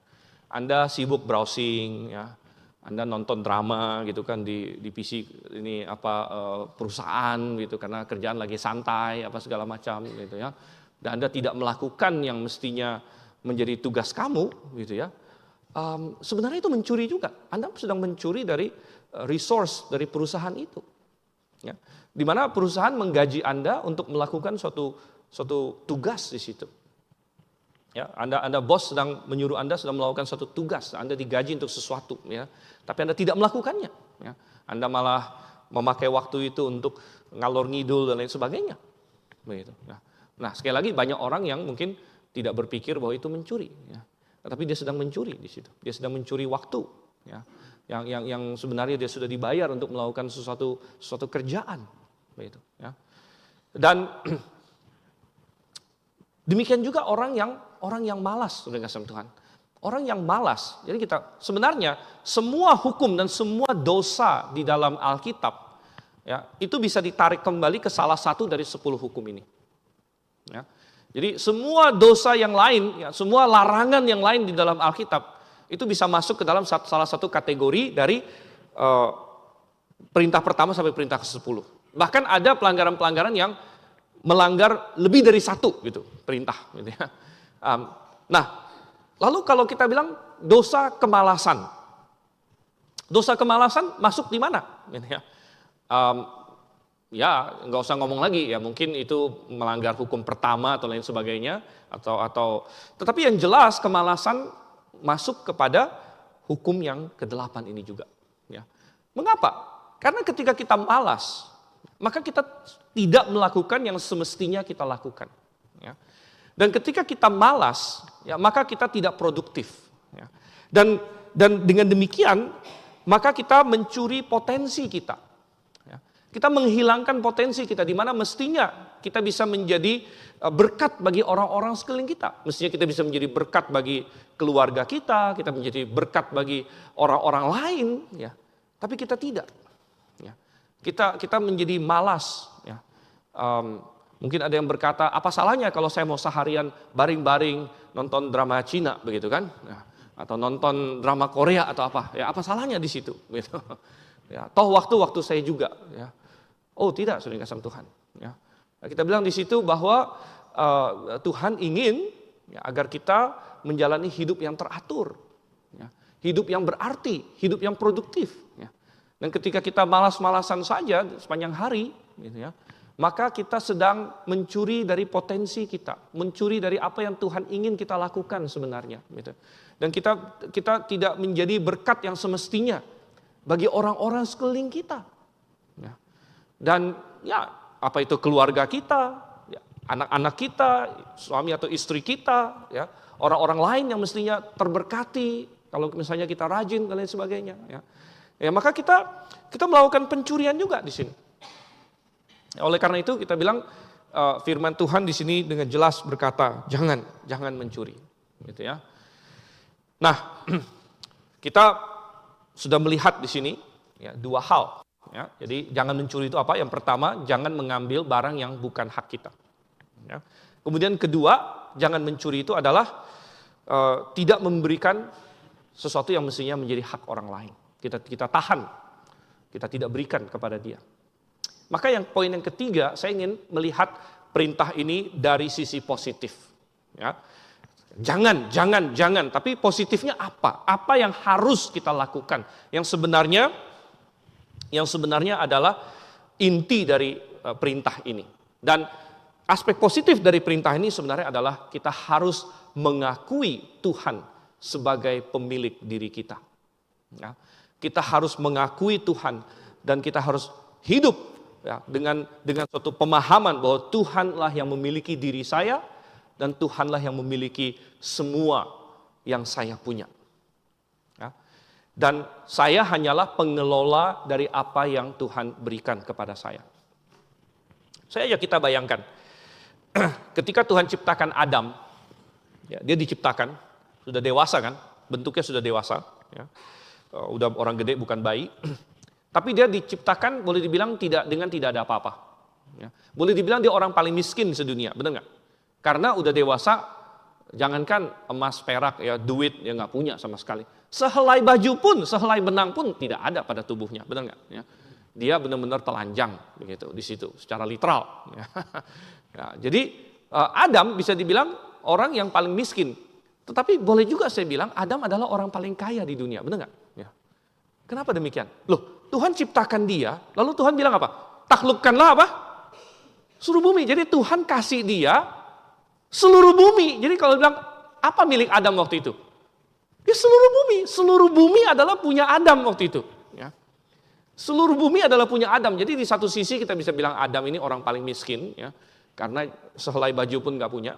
Anda sibuk browsing, ya, Anda nonton drama gitu kan di PC ini perusahaan gitu, karena kerjaan lagi santai apa segala macam gitu ya, dan Anda tidak melakukan yang mestinya menjadi tugas kamu gitu ya. Sebenarnya itu mencuri juga. Anda sedang mencuri dari resource dari perusahaan itu. Ya. Di mana perusahaan menggaji Anda untuk melakukan suatu tugas di situ. Ya, Anda bos sedang menyuruh Anda sedang melakukan suatu tugas. Anda digaji untuk sesuatu, ya. Tapi Anda tidak melakukannya. Ya. Anda malah memakai waktu itu untuk ngalor ngidul dan lain sebagainya. Begitu. Ya. Nah, sekali lagi banyak orang yang mungkin tidak berpikir bahwa itu mencuri. Ya. Tapi dia sedang mencuri di situ. Dia sedang mencuri waktu, ya. Yang sebenarnya dia sudah dibayar untuk melakukan suatu kerjaan, begitu, ya. Dan demikian juga orang yang malas, saudara kasih Tuhan. Orang yang malas. Jadi kita sebenarnya semua hukum dan semua dosa di dalam Alkitab ya, itu bisa ditarik kembali ke salah satu dari 10 hukum ini. Ya. Jadi semua dosa yang lain, ya, semua larangan yang lain di dalam Alkitab itu bisa masuk ke dalam salah satu kategori dari perintah pertama sampai perintah ke-10. Bahkan ada pelanggaran-pelanggaran yang melanggar lebih dari satu gitu perintah. Gitu ya. Nah, lalu kalau kita bilang dosa kemalasan masuk di mana? Gitu ya. Ya nggak usah ngomong lagi ya, mungkin itu melanggar hukum pertama atau lain sebagainya, atau tetapi yang jelas kemalasan masuk kepada hukum yang ke-8 ini juga. Ya. Mengapa? Karena ketika kita malas, maka kita tidak melakukan yang semestinya kita lakukan. Ya. Dan ketika kita malas, ya, maka kita tidak produktif. Ya. Dan dengan demikian, maka kita mencuri potensi kita. Kita menghilangkan potensi kita di mana mestinya kita bisa menjadi berkat bagi orang-orang sekeliling kita. Mestinya kita bisa menjadi berkat bagi keluarga kita menjadi berkat bagi orang-orang lain, ya. Tapi kita tidak. Ya. Kita menjadi malas. Ya. Mungkin ada yang berkata, apa salahnya kalau saya mau seharian baring-baring nonton drama Cina, begitu kan? Ya. Atau nonton drama Korea atau apa? Ya, apa salahnya di situ? Gitu. Ya, toh waktu saya juga. Ya. Oh tidak, saudara kasih Tuhan. Ya. Kita bilang di situ bahwa Tuhan ingin ya, agar kita menjalani hidup yang teratur, ya. Hidup yang berarti, hidup yang produktif. Ya. Dan ketika kita malas-malasan saja sepanjang hari, gitu ya, maka kita sedang mencuri dari potensi kita, mencuri dari apa yang Tuhan ingin kita lakukan sebenarnya. Gitu. Dan kita tidak menjadi berkat yang semestinya bagi orang-orang sekeliling kita. Ya. Dan ya apa itu keluarga kita, ya, anak-anak kita, suami atau istri kita, ya, orang-orang lain yang mestinya terberkati kalau misalnya kita rajin dan lain sebagainya. Ya, maka kita melakukan pencurian juga di sini. Ya, oleh karena itu kita bilang firman Tuhan di sini dengan jelas berkata jangan mencuri, gitu ya. Nah, kita sudah melihat di sini ya, dua hal. Ya, jadi jangan mencuri itu apa? Yang pertama, jangan mengambil barang yang bukan hak kita. Ya. Kemudian kedua, jangan mencuri itu adalah tidak memberikan sesuatu yang mestinya menjadi hak orang lain. Kita tahan, kita tidak berikan kepada dia. Maka yang poin yang ketiga, saya ingin melihat perintah ini dari sisi positif. Ya. Jangan. Tapi positifnya apa? Apa yang harus kita lakukan? Yang sebenarnya adalah inti dari perintah ini. Dan aspek positif dari perintah ini sebenarnya adalah kita harus mengakui Tuhan sebagai pemilik diri kita. Ya. Kita harus mengakui Tuhan dan kita harus hidup ya, dengan suatu pemahaman bahwa Tuhanlah yang memiliki diri saya dan Tuhanlah yang memiliki semua yang saya punya. Dan saya hanyalah pengelola dari apa yang Tuhan berikan kepada saya. Kita bayangkan, ketika Tuhan ciptakan Adam, ya, dia diciptakan, sudah dewasa kan, bentuknya sudah dewasa, ya, udah orang gede bukan bayi, tapi dia diciptakan boleh dibilang tidak ada apa-apa. Ya. Boleh dibilang dia orang paling miskin sedunia, benar nggak? Karena udah dewasa, jangankan emas, perak, ya duit, ya nggak punya sama sekali. Sehelai baju pun, sehelai benang pun tidak ada pada tubuhnya, benar nggak? Ya. Dia benar-benar telanjang begitu di situ, secara literal. Ya. Ya, jadi Adam bisa dibilang orang yang paling miskin, tetapi boleh juga saya bilang Adam adalah orang paling kaya di dunia, benar nggak? Ya. Kenapa demikian? Loh, Tuhan ciptakan dia, lalu Tuhan bilang apa? Taklukkanlah apa? Seluruh bumi. Jadi Tuhan kasih dia seluruh bumi. Jadi kalau bilang apa milik Adam waktu itu? Ya seluruh bumi. Seluruh bumi adalah punya Adam waktu itu. Ya. Seluruh bumi adalah punya Adam. Jadi di satu sisi kita bisa bilang Adam ini orang paling miskin, ya, karena sehelai baju pun nggak punya.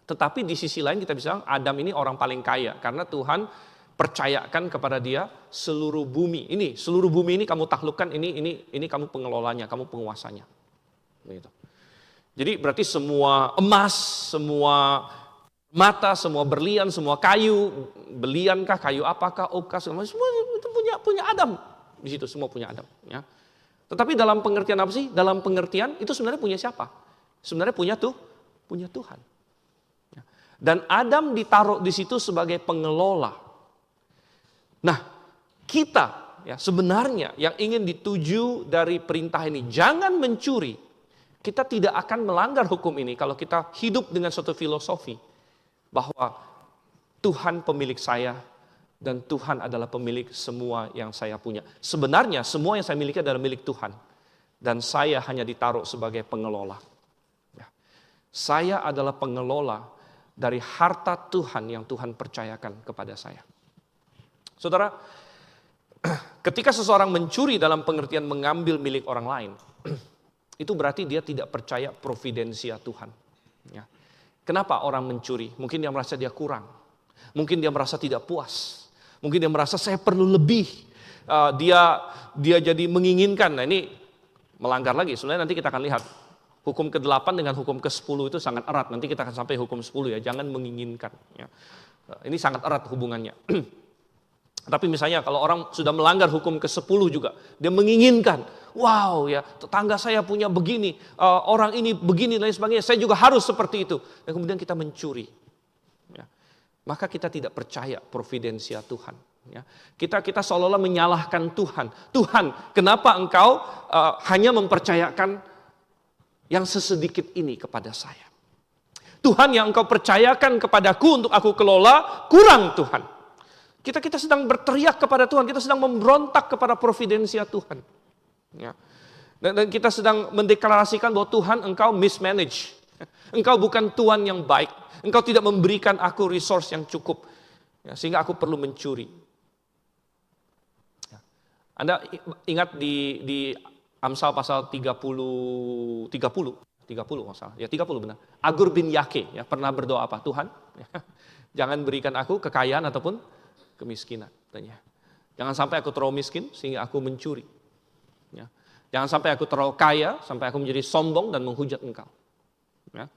Tetapi di sisi lain kita bisa bilang Adam ini orang paling kaya karena Tuhan percayakan kepada dia seluruh bumi. Ini seluruh bumi ini kamu taklukkan, ini kamu pengelolanya, kamu penguasanya. Begitu. Jadi berarti semua emas, semua mata, semua berlian, semua kayu, beliankah, kayu apakah, oak, semua itu punya Adam. Di situ semua punya Adam. Ya. Tetapi dalam pengertian apa sih? Dalam pengertian itu sebenarnya punya siapa? Sebenarnya punya Tuhan. Dan Adam ditaruh di situ sebagai pengelola. Nah, kita ya sebenarnya yang ingin dituju dari perintah ini, jangan mencuri. Kita tidak akan melanggar hukum ini kalau kita hidup dengan suatu filosofi bahwa Tuhan pemilik saya dan Tuhan adalah pemilik semua yang saya punya. Sebenarnya semua yang saya miliki adalah milik Tuhan dan saya hanya ditaruh sebagai pengelola. Ya. Saya adalah pengelola dari harta Tuhan yang Tuhan percayakan kepada saya. Saudara, ketika seseorang mencuri dalam pengertian mengambil milik orang lain, itu berarti dia tidak percaya providensia Tuhan. Ya. Kenapa orang mencuri? Mungkin dia merasa dia kurang. Mungkin dia merasa tidak puas. Mungkin dia merasa saya perlu lebih. Dia jadi menginginkan. Nah ini melanggar lagi. Sebenarnya nanti kita akan lihat. Hukum ke-8 dengan hukum ke-10 itu sangat erat. Nanti kita akan sampai hukum 10 ya. Jangan menginginkan. Ya. Ini sangat erat hubungannya. Tapi misalnya kalau orang sudah melanggar hukum ke-10 juga. Dia menginginkan. Wow ya tetangga saya punya begini. Orang ini begini dan lain sebagainya. Saya juga harus seperti itu. Dan kemudian kita mencuri. Ya. Maka kita tidak percaya providensia Tuhan. Ya. Kita seolah-olah menyalahkan Tuhan. Tuhan kenapa engkau hanya mempercayakan yang sesedikit ini kepada saya. Tuhan yang engkau percayakan kepadaku untuk aku kelola, kurang Tuhan. Kita sedang berteriak kepada Tuhan, kita sedang memberontak kepada providensia Tuhan. Ya. Dan kita sedang mendeklarasikan bahwa Tuhan engkau mismanage. Engkau bukan Tuhan yang baik. Engkau tidak memberikan aku resource yang cukup. Ya, sehingga aku perlu mencuri. Ya. Anda ingat di Amsal pasal 30 masalah. Ya 30 benar. Agur bin Yake ya pernah berdoa apa? Tuhan, ya, jangan berikan aku kekayaan ataupun kemiskinan. Ya. Jangan sampai aku terlalu miskin sehingga aku mencuri. Ya. Jangan sampai aku terlalu kaya sampai aku menjadi sombong dan menghujat engkau. Ya.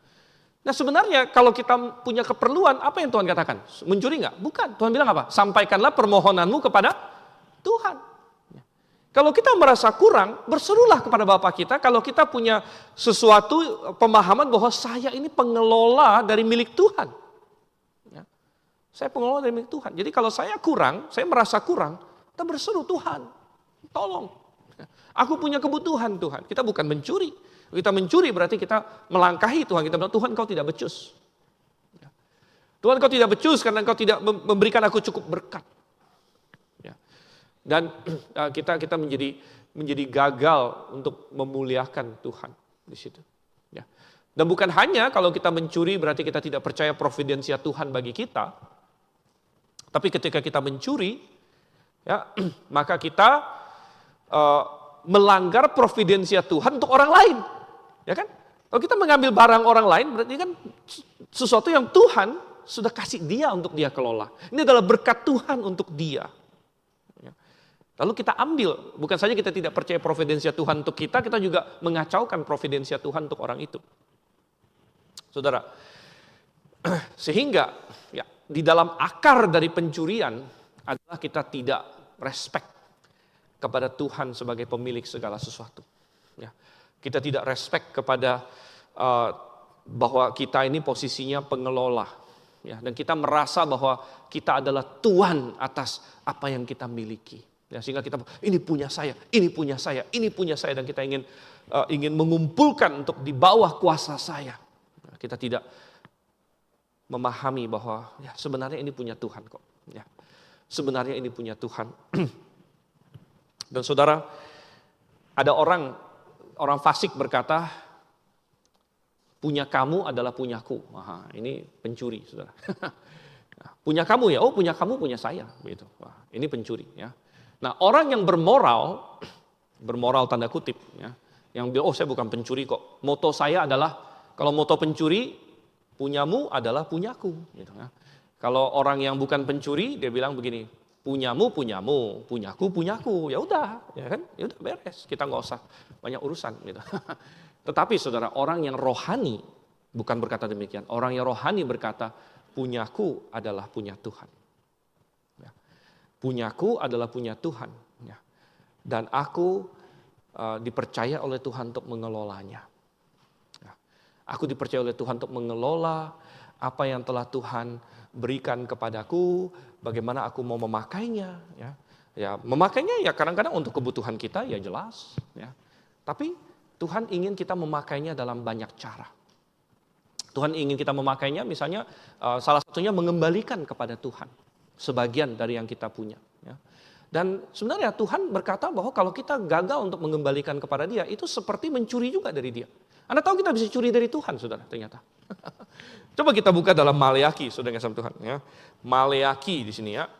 Nah sebenarnya kalau kita punya keperluan apa yang Tuhan katakan? Mencuri enggak? Bukan. Tuhan bilang apa? Sampaikanlah permohonanmu kepada Tuhan. Kalau kita merasa kurang, berserulah kepada Bapa kita. Kalau kita punya sesuatu pemahaman bahwa saya ini pengelola dari milik Tuhan. Ya. Saya pengelola dari milik Tuhan. Jadi kalau saya kurang, saya merasa kurang, kita berseru Tuhan, tolong. Ya. Aku punya kebutuhan Tuhan. Kita bukan mencuri. Kita mencuri berarti kita melangkahi Tuhan. Kita bilang Tuhan kau tidak becus. Ya. Tuhan kau tidak becus karena kau tidak memberikan aku cukup berkat. Dan kita menjadi gagal untuk memuliakan Tuhan di situ. Ya. Dan bukan hanya kalau kita mencuri berarti kita tidak percaya providensia Tuhan bagi kita. Tapi ketika kita mencuri, ya, maka kita melanggar providensia Tuhan untuk orang lain. Ya kan? Kalau kita mengambil barang orang lain berarti kan sesuatu yang Tuhan sudah kasih dia untuk dia kelola. Ini adalah berkat Tuhan untuk dia. Lalu kita ambil, bukan saja kita tidak percaya providensia Tuhan untuk kita juga mengacaukan providensia Tuhan untuk orang itu. Saudara, sehingga ya, di dalam akar dari pencurian adalah kita tidak respect kepada Tuhan sebagai pemilik segala sesuatu. Ya, kita tidak respect kepada bahwa kita ini posisinya pengelola. Ya, dan kita merasa bahwa kita adalah Tuhan atas apa yang kita miliki. Ya, sehingga kita ini punya saya, ini punya saya, ini punya saya dan kita ingin mengumpulkan untuk di bawah kuasa saya. Nah, kita tidak memahami bahwa ya sebenarnya ini punya Tuhan kok. Ya, sebenarnya ini punya Tuhan. Dan saudara, ada orang fasik berkata, punya kamu adalah punyaku. Wah, ini pencuri, saudara. Punya kamu ya, oh punya kamu punya saya, begitu. Wah, ini pencuri, ya. Nah orang yang bermoral tanda kutip, ya, yang bilang, oh saya bukan pencuri kok, moto saya adalah, kalau moto pencuri, punyamu adalah punyaku. Gitu, ya. Kalau orang yang bukan pencuri, dia bilang begini, punyamu, punyaku, ya udah beres, kita nggak usah banyak urusan. Gitu. Tetapi saudara, orang yang rohani bukan berkata demikian, orang yang rohani berkata, punyaku adalah punya Tuhan. Punyaku adalah punya Tuhan. Dan aku dipercaya oleh Tuhan untuk mengelolanya. Ya, aku dipercaya oleh Tuhan untuk mengelola apa yang telah Tuhan berikan kepadaku, bagaimana aku mau memakainya. Ya, memakainya ya kadang-kadang untuk kebutuhan kita ya jelas. Ya. Tapi Tuhan ingin kita memakainya dalam banyak cara. Tuhan ingin kita memakainya misalnya salah satunya mengembalikan kepada Tuhan sebagian dari yang kita punya. Ya. Dan sebenarnya Tuhan berkata bahwa kalau kita gagal untuk mengembalikan kepada Dia, itu seperti mencuri juga dari Dia. Anda tahu kita bisa curi dari Tuhan, saudara, ternyata. Coba kita buka dalam Maleaki, saudara sama Tuhan. Ya. Maleaki di sini ya.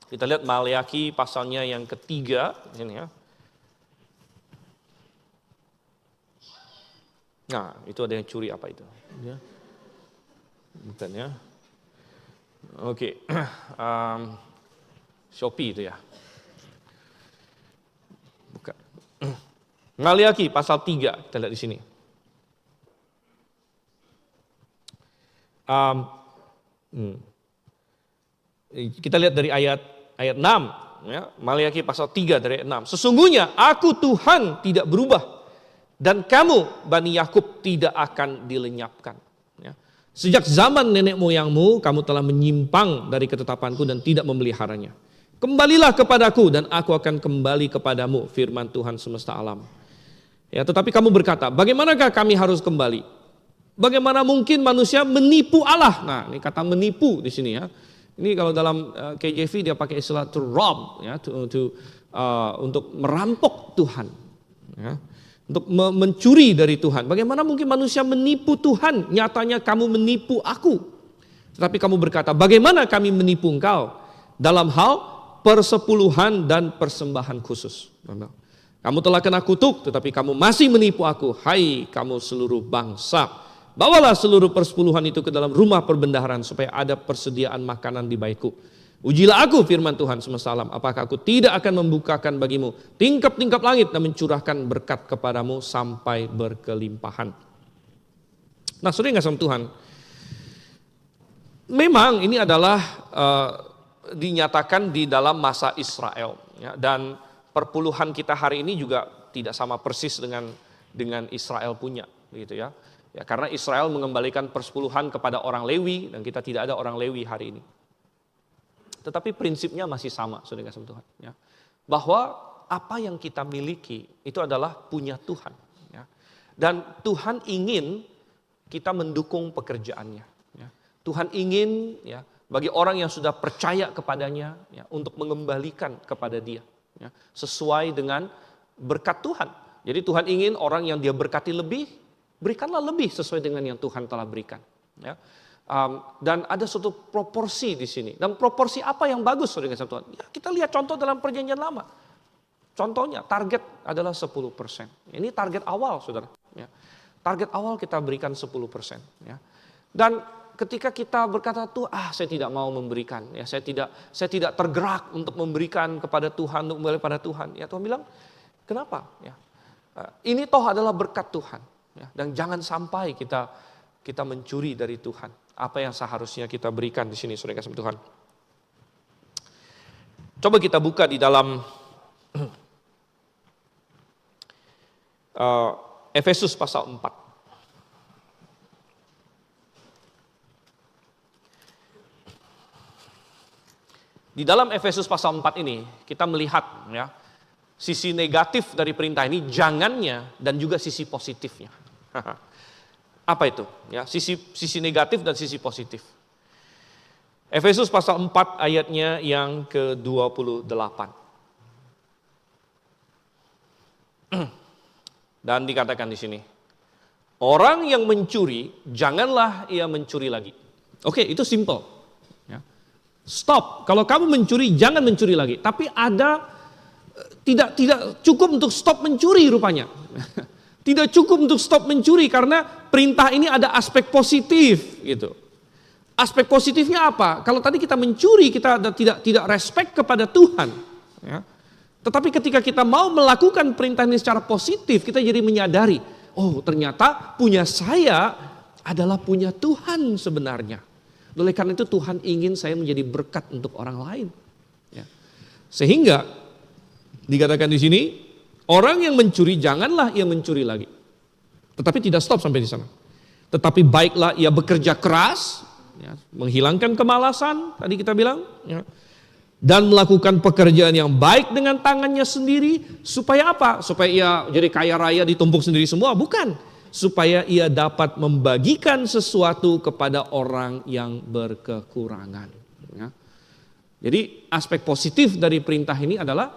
Kita lihat Maleaki pasalnya yang ketiga, di sini ya. Nah, itu ada yang curi apa itu? Ya. Bukan ya. Oke. Shopee itu ya. Bukan. Maleaki pasal 3, kita lihat di sini. Kita lihat dari ayat 6, ya. Maleaki pasal 3 dari ayat 6. Sesungguhnya aku Tuhan tidak berubah dan kamu Bani Yakub tidak akan dilenyapkan. Ya. Sejak zaman nenek moyangmu kamu telah menyimpang dari ketetapanku dan tidak memeliharanya. Kembalilah kepadaku dan aku akan kembali kepadamu, firman Tuhan semesta alam. Ya, tetapi kamu berkata, bagaimanakah kami harus kembali? Bagaimana mungkin manusia menipu Allah? Nah, ini kata menipu di sini ya. Ini kalau dalam KJV dia pakai istilah to rob, ya, untuk merampok Tuhan, ya, untuk mencuri dari Tuhan. Bagaimana mungkin manusia menipu Tuhan? Nyatanya kamu menipu aku. Tetapi kamu berkata, bagaimana kami menipu engkau? Dalam hal persepuluhan dan persembahan khusus. Kamu telah kena kutuk, tetapi kamu masih menipu aku. Hai kamu seluruh bangsa, bawalah seluruh persepuluhan itu ke dalam rumah perbendaharaan supaya ada persediaan makanan di baitku. Ujilah aku, firman Tuhan semesta alam, apakah aku tidak akan membukakan bagimu tingkap-tingkap langit dan mencurahkan berkat kepadamu sampai berkelimpahan. Nah, saudara yang sama Tuhan, memang ini adalah dinyatakan di dalam masa Israel, ya, dan perpuluhan kita hari ini juga tidak sama persis dengan Israel punya, gitu ya. Ya, karena Israel mengembalikan persepuluhan kepada orang Lewi dan kita tidak ada orang Lewi hari ini. Tetapi prinsipnya masih sama, saudara kasih Tuhan. Ya. Bahwa apa yang kita miliki itu adalah punya Tuhan. Ya. Dan Tuhan ingin kita mendukung pekerjaannya. Ya. Tuhan ingin ya, bagi orang yang sudah percaya kepadanya ya, untuk mengembalikan kepada Dia. Ya. Sesuai dengan berkat Tuhan. Jadi Tuhan ingin orang yang Dia berkati lebih, berikanlah lebih sesuai dengan yang Tuhan telah berikan. Ya. Dan ada suatu proporsi di sini. Dan proporsi apa yang bagus, saudara Tuhan? Ya, kita lihat contoh dalam perjanjian lama. Contohnya target adalah 10%. Ini target awal, saudara. Ya. Target awal kita berikan 10%. Ya. Dan ketika kita berkata tuh, saya tidak mau memberikan. Ya, saya tidak tergerak untuk memberikan kepada Tuhan, untuk kembali pada Tuhan. Ya, Tuhan bilang, kenapa? Ya. Ini toh adalah berkat Tuhan. Ya. Dan jangan sampai kita mencuri dari Tuhan. Apa yang seharusnya kita berikan di sini, saudara kasih Tuhan. Coba kita buka di dalam Efesus pasal 4. Di dalam Efesus pasal 4 ini kita melihat ya sisi negatif dari perintah ini, jangannya, dan juga sisi positifnya. Apa itu? Ya, sisi negatif dan sisi positif. Efesus pasal 4 ayatnya yang ke-28. Dan dikatakan di sini, orang yang mencuri, janganlah ia mencuri lagi. Oke, itu simple. Ya. Stop. Kalau kamu mencuri, jangan mencuri lagi. Tapi ada tidak cukup untuk stop mencuri rupanya. Tidak cukup untuk stop mencuri karena perintah ini ada aspek positif gitu. Aspek positifnya apa? Kalau tadi kita mencuri, kita tidak respect kepada Tuhan. Ya. Tetapi ketika kita mau melakukan perintah ini secara positif, kita jadi menyadari, oh ternyata punya saya adalah punya Tuhan sebenarnya. Oleh karena itu Tuhan ingin saya menjadi berkat untuk orang lain. Ya. Sehingga Dikatakan di sini, orang yang mencuri janganlah ia mencuri lagi. Tetapi tidak stop sampai di sana. Tetapi baiklah ia bekerja keras, ya, menghilangkan kemalasan, tadi kita bilang, ya, dan melakukan pekerjaan yang baik dengan tangannya sendiri, supaya apa? Supaya ia jadi kaya raya ditumpuk sendiri semua? Bukan. Supaya ia dapat membagikan sesuatu kepada orang yang berkekurangan. Ya. Jadi aspek positif dari perintah ini adalah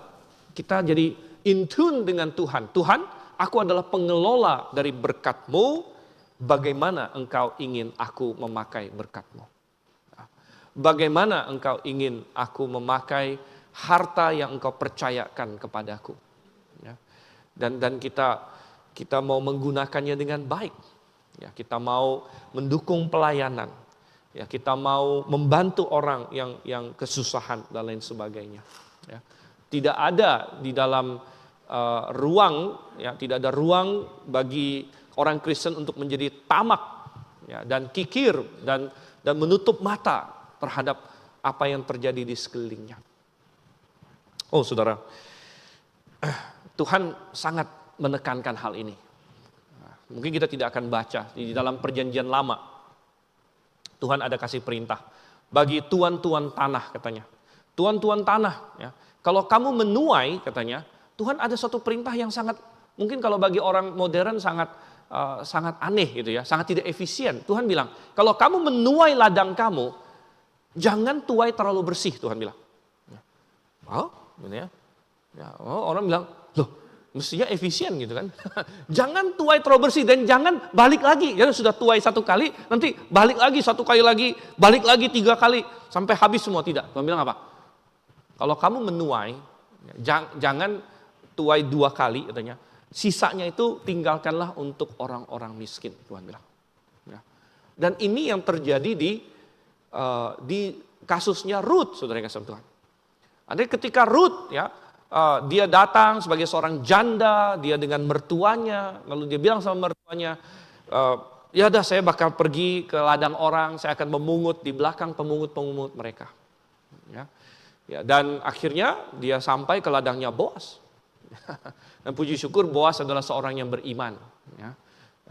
kita jadi in tune dengan Tuhan. Tuhan, aku adalah pengelola dari berkat-Mu, bagaimana Engkau ingin aku memakai berkat-Mu? Bagaimana Engkau ingin aku memakai harta yang Engkau percayakan kepadaku? Ya. Dan kita mau menggunakannya dengan baik. Ya, kita mau mendukung pelayanan. Ya, kita mau membantu orang yang kesusahan dan lain sebagainya. Ya. Tidak ada di dalam ruang, ya, tidak ada ruang bagi orang Kristen untuk menjadi tamak, ya, dan kikir dan menutup mata terhadap apa yang terjadi di sekelilingnya. Oh saudara, Tuhan sangat menekankan hal ini. Mungkin kita tidak akan baca di dalam perjanjian lama. Tuhan ada kasih perintah bagi tuan-tuan tanah katanya. Tuan-tuan tanah, ya, kalau kamu menuai katanya, Tuhan ada suatu perintah yang sangat, mungkin kalau bagi orang modern sangat aneh gitu ya, sangat tidak efisien. Tuhan bilang, kalau kamu menuai ladang kamu, jangan tuai terlalu bersih, Tuhan bilang. Oh, gitu ya. Oh, orang bilang, loh, mestinya efisien gitu kan. Jangan tuai terlalu bersih dan jangan balik lagi. Jadi sudah tuai satu kali, nanti balik lagi satu kali lagi, balik lagi 3 kali sampai habis semua, tidak. Tuhan bilang apa? Kalau kamu menuai, jangan tuai 2 kali katanya. Sisanya itu tinggalkanlah untuk orang-orang miskin, Tuhan bilang. Ya. Dan ini yang terjadi di kasusnya Ruth, saudara yang kasih Tuhan. Ada ketika Ruth, ya, dia datang sebagai seorang janda, dia dengan mertuanya, lalu dia bilang sama mertuanya, ya dah saya bakal pergi ke ladang orang, saya akan memungut di belakang pemungut-pemungut mereka. Ya. Ya, dan akhirnya dia sampai ke ladangnya Boas. Dan puji syukur Boas adalah seorang yang beriman. Ya.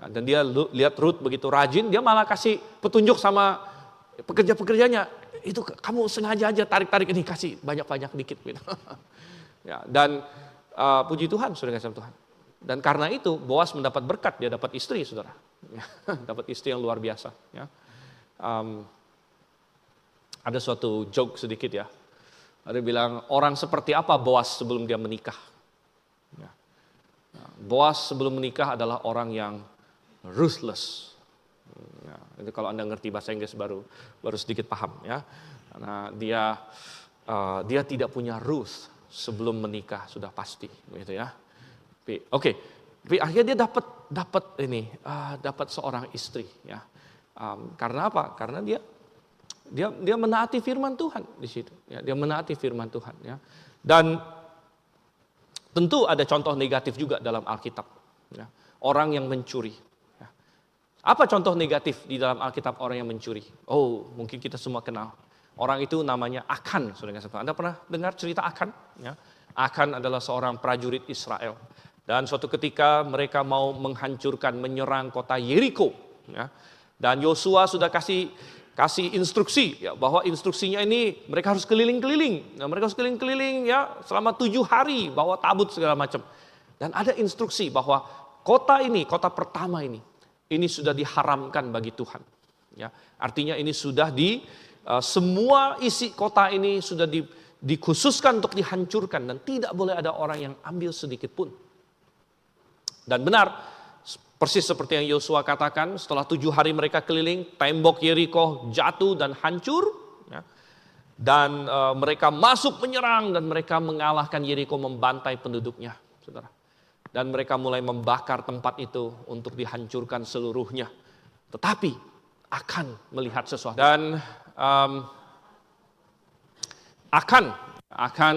Dan dia lihat Ruth begitu rajin, dia malah kasih petunjuk sama pekerja-pekerjanya, itu kamu sengaja aja tarik-tarik ini, kasih banyak-banyak dikit gitu. Ya, dan puji Tuhan, saudara kasih Tuhan. Dan karena itu Boas mendapat berkat, dia dapat istri, saudara. Ya, dapat istri yang luar biasa. Ya. Ada suatu joke sedikit ya. Ada bilang, orang seperti apa Boas sebelum dia menikah? Ya. Boas sebelum menikah adalah orang yang ruthless. Ya, itu kalau Anda ngerti bahasa Inggris baru sedikit paham ya. Karena dia tidak punya ruth sebelum menikah sudah pasti, begitu ya. Oke, tapi akhirnya dia dapat seorang istri ya. Karena apa? Karena dia menaati firman Tuhan di situ. Ya, dia menaati firman Tuhan ya. Dan tentu ada contoh negatif juga dalam Alkitab. Ya. Orang yang mencuri. Apa contoh negatif di dalam Alkitab orang yang mencuri? Oh, mungkin kita semua kenal. Orang itu namanya Akan. Anda pernah dengar cerita Akan? Ya. Akan adalah seorang prajurit Israel. Dan suatu ketika mereka mau menghancurkan, menyerang kota Yeriko. Ya. Dan Yosua sudah kasih instruksi ya, bahwa instruksinya ini mereka harus keliling-keliling. Nah, mereka harus keliling-keliling ya selama 7 hari, bawa tabut segala macam. Dan ada instruksi bahwa kota pertama ini sudah diharamkan bagi Tuhan. Ya, artinya ini sudah semua isi kota ini sudah dikhususkan untuk dihancurkan dan tidak boleh ada orang yang ambil sedikit pun. Dan benar, persis seperti yang Yosua katakan, setelah 7 hari mereka keliling, tembok Yeriko jatuh dan hancur. Ya, dan mereka masuk menyerang dan mereka mengalahkan Yeriko, membantai penduduknya, saudara. Dan mereka mulai membakar tempat itu untuk dihancurkan seluruhnya. Tetapi Akan melihat sesuatu. Dan Akan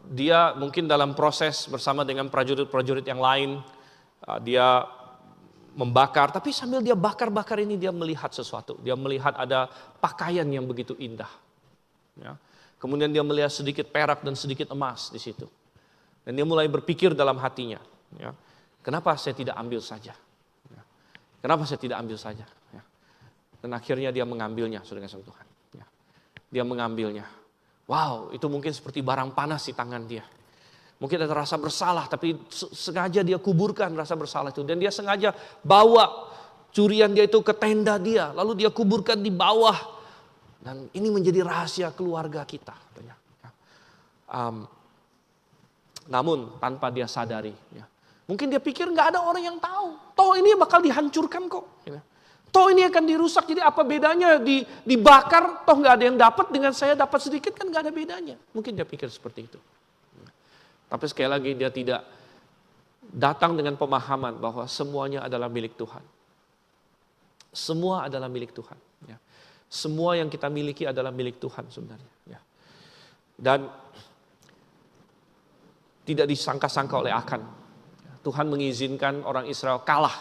dia mungkin dalam proses bersama dengan prajurit-prajurit yang lain. Dia membakar. Tapi sambil dia bakar-bakar ini dia melihat sesuatu. Dia melihat ada pakaian yang begitu indah. Ya. Kemudian dia melihat sedikit perak dan sedikit emas di situ. Dan dia mulai berpikir dalam hatinya, ya, kenapa saya tidak ambil saja? Ya, kenapa saya tidak ambil saja? Ya. Dan akhirnya dia mengambilnya, saudara kasih Tuhan. Ya. Dia mengambilnya. Wow, itu mungkin seperti barang panas di tangan dia. Mungkin ada rasa bersalah, tapi sengaja dia kuburkan rasa bersalah itu. Dan dia sengaja bawa curian dia itu ke tenda dia, lalu dia kuburkan di bawah. Dan ini menjadi rahasia keluarga kita. Namun tanpa dia sadari, ya. Mungkin dia pikir nggak ada orang yang tahu. Toh ini bakal dihancurkan kok. Toh ini akan dirusak, jadi apa bedanya dibakar, toh nggak ada yang dapat dengan saya dapat sedikit kan nggak ada bedanya. Mungkin dia pikir seperti itu. Tapi sekali lagi dia tidak datang dengan pemahaman bahwa semuanya adalah milik Tuhan. Semua adalah milik Tuhan. Ya. Semua yang kita miliki adalah milik Tuhan sebenarnya. Ya. Dan tidak disangka-sangka oleh Akan. Tuhan mengizinkan orang Israel kalah.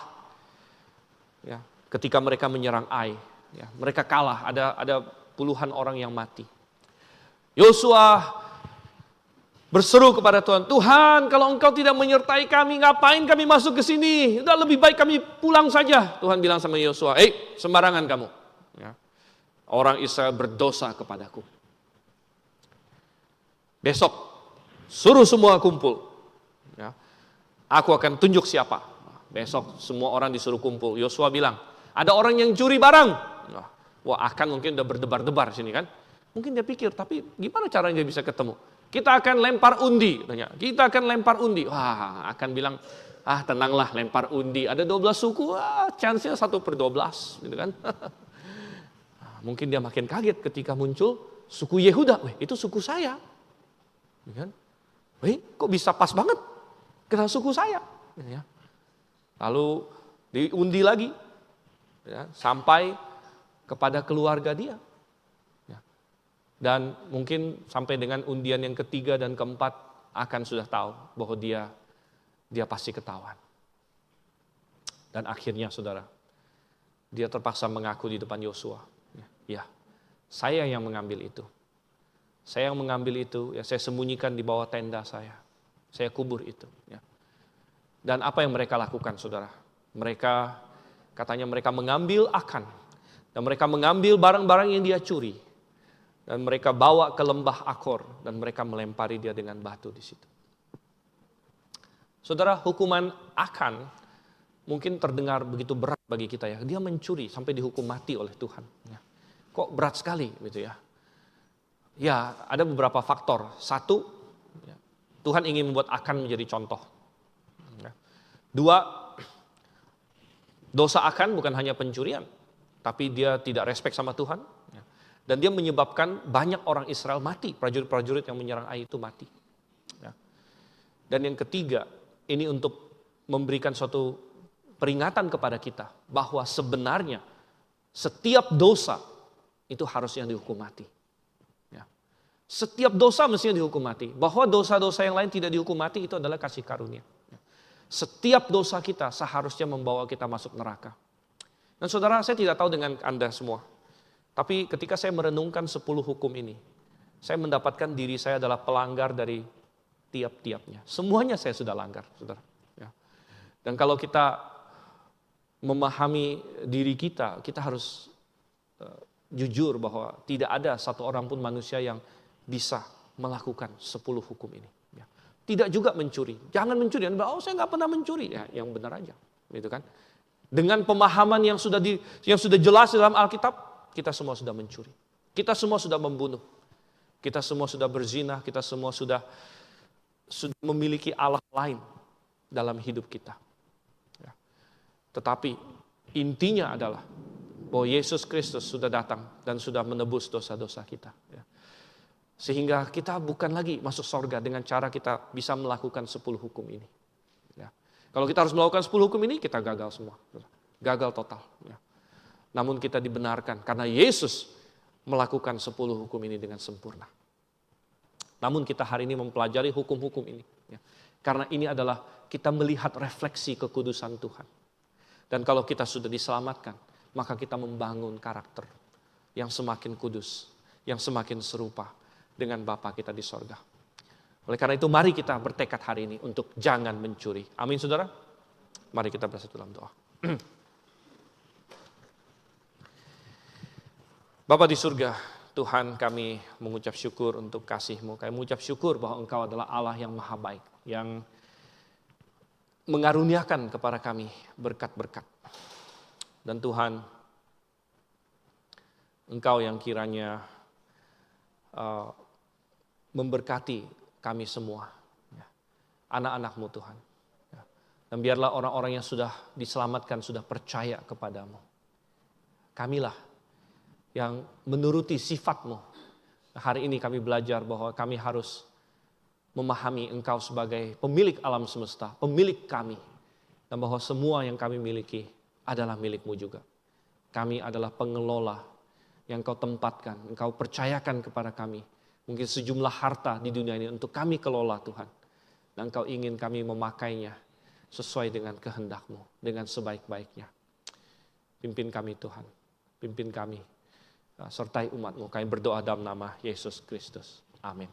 Ya. Ketika mereka menyerang Ai. Ya. Mereka kalah, ada puluhan orang yang mati. Yosua berseru kepada Tuhan, Tuhan kalau engkau tidak menyertai kami, ngapain kami masuk ke sini? Udah lebih baik kami pulang saja. Tuhan bilang sama Yosua, sembarangan kamu. Ya. Orang Israel berdosa kepadaku. Besok, suruh semua kumpul. Ya. Aku akan tunjuk siapa. Besok semua orang disuruh kumpul. Yosua bilang, ada orang yang curi barang. Wah, Akan mungkin udah berdebar-debar sini kan. Mungkin dia pikir, tapi gimana caranya dia bisa ketemu? Kita akan lempar undi. Kita akan lempar undi. Wah, Akan bilang, tenanglah lempar undi. Ada 12 suku, chance-nya 1/12. Gitu kan. Mungkin dia makin kaget ketika muncul suku Yehuda. Itu suku saya. Kan? Kok bisa pas banget? Kena suku saya. Lalu diundi lagi. Ya, sampai kepada keluarga dia. Ya. Dan mungkin sampai dengan undian yang ketiga dan keempat Akan sudah tahu bahwa dia pasti ketahuan. Dan akhirnya saudara, dia terpaksa mengaku di depan Yosua. Ya, saya yang mengambil itu. Saya yang mengambil itu, ya saya sembunyikan di bawah tenda saya. Saya kubur itu. Ya. Dan apa yang mereka lakukan, saudara? Katanya mereka mengambil Akan. Dan mereka mengambil barang-barang yang dia curi. Dan mereka bawa ke lembah Akor. Dan mereka melempari dia dengan batu di situ. Saudara, hukuman Akan mungkin terdengar begitu berat bagi kita ya. Dia mencuri sampai dihukum mati oleh Tuhan. Ya. Kok berat sekali gitu ya. Ya, ada beberapa faktor. Satu, ya, Tuhan ingin membuat Akan menjadi contoh. Ya. Dua, dosa Akan bukan hanya pencurian, tapi dia tidak respek sama Tuhan. Ya. Dan dia menyebabkan banyak orang Israel mati, prajurit-prajurit yang menyerang Ai itu mati. Ya. Dan yang ketiga, ini untuk memberikan suatu peringatan kepada kita, bahwa sebenarnya setiap dosa itu harusnya dihukum mati. Ya. Setiap dosa mestinya dihukum mati. Bahwa dosa-dosa yang lain tidak dihukum mati itu adalah kasih karunia. Ya. Setiap dosa kita seharusnya membawa kita masuk neraka. Dan saudara, saya tidak tahu dengan Anda semua. Tapi ketika saya merenungkan 10 hukum ini, saya mendapatkan diri saya adalah pelanggar dari tiap-tiapnya. Semuanya saya sudah langgar, saudara. Ya. Dan kalau kita memahami diri kita, kita harus jujur bahwa tidak ada satu orang pun manusia yang bisa melakukan 10 hukum ini. Ya. Tidak juga mencuri. Jangan mencuri. Saya nggak pernah mencuri. Ya, yang benar aja, gitu kan? Dengan pemahaman yang sudah jelas dalam Alkitab, kita semua sudah mencuri. Kita semua sudah membunuh. Kita semua sudah berzina. Kita semua sudah memiliki Allah lain dalam hidup kita. Ya. Tetapi intinya adalah bahwa Yesus Kristus sudah datang dan sudah menebus dosa-dosa kita. Ya. Sehingga kita bukan lagi masuk surga dengan cara kita bisa melakukan 10 hukum ini. Ya. Kalau kita harus melakukan 10 hukum ini, kita gagal semua. Gagal total. Ya. Namun kita dibenarkan karena Yesus melakukan 10 hukum ini dengan sempurna. Namun kita hari ini mempelajari hukum-hukum ini. Ya. Karena ini adalah kita melihat refleksi kekudusan Tuhan. Dan kalau kita sudah diselamatkan, maka kita membangun karakter yang semakin kudus, yang semakin serupa dengan Bapa kita di sorga. Oleh karena itu mari kita bertekad hari ini untuk jangan mencuri. Amin saudara. Mari kita bersatu dalam doa. Bapa di surga, Tuhan, kami mengucap syukur untuk kasih-Mu. Kami mengucap syukur bahwa Engkau adalah Allah yang maha baik, yang mengaruniakan kepada kami berkat-berkat. Dan Tuhan, Engkau yang kiranya memberkati kami semua, anak-anak-Mu Tuhan. Dan biarlah orang-orang yang sudah diselamatkan, sudah percaya kepadamu. Kamilah yang menuruti sifat-Mu. Hari ini kami belajar bahwa kami harus memahami Engkau sebagai pemilik alam semesta, pemilik kami. Dan bahwa semua yang kami miliki adalah milik-Mu juga. Kami adalah pengelola yang Engkau tempatkan, Engkau percayakan kepada kami. Mungkin sejumlah harta di dunia ini untuk kami kelola Tuhan. Dan Engkau ingin kami memakainya sesuai dengan kehendak-Mu, dengan sebaik-baiknya. Pimpin kami Tuhan, pimpin kami. Sertai umat-Mu, kami berdoa dalam nama Yesus Kristus. Amin.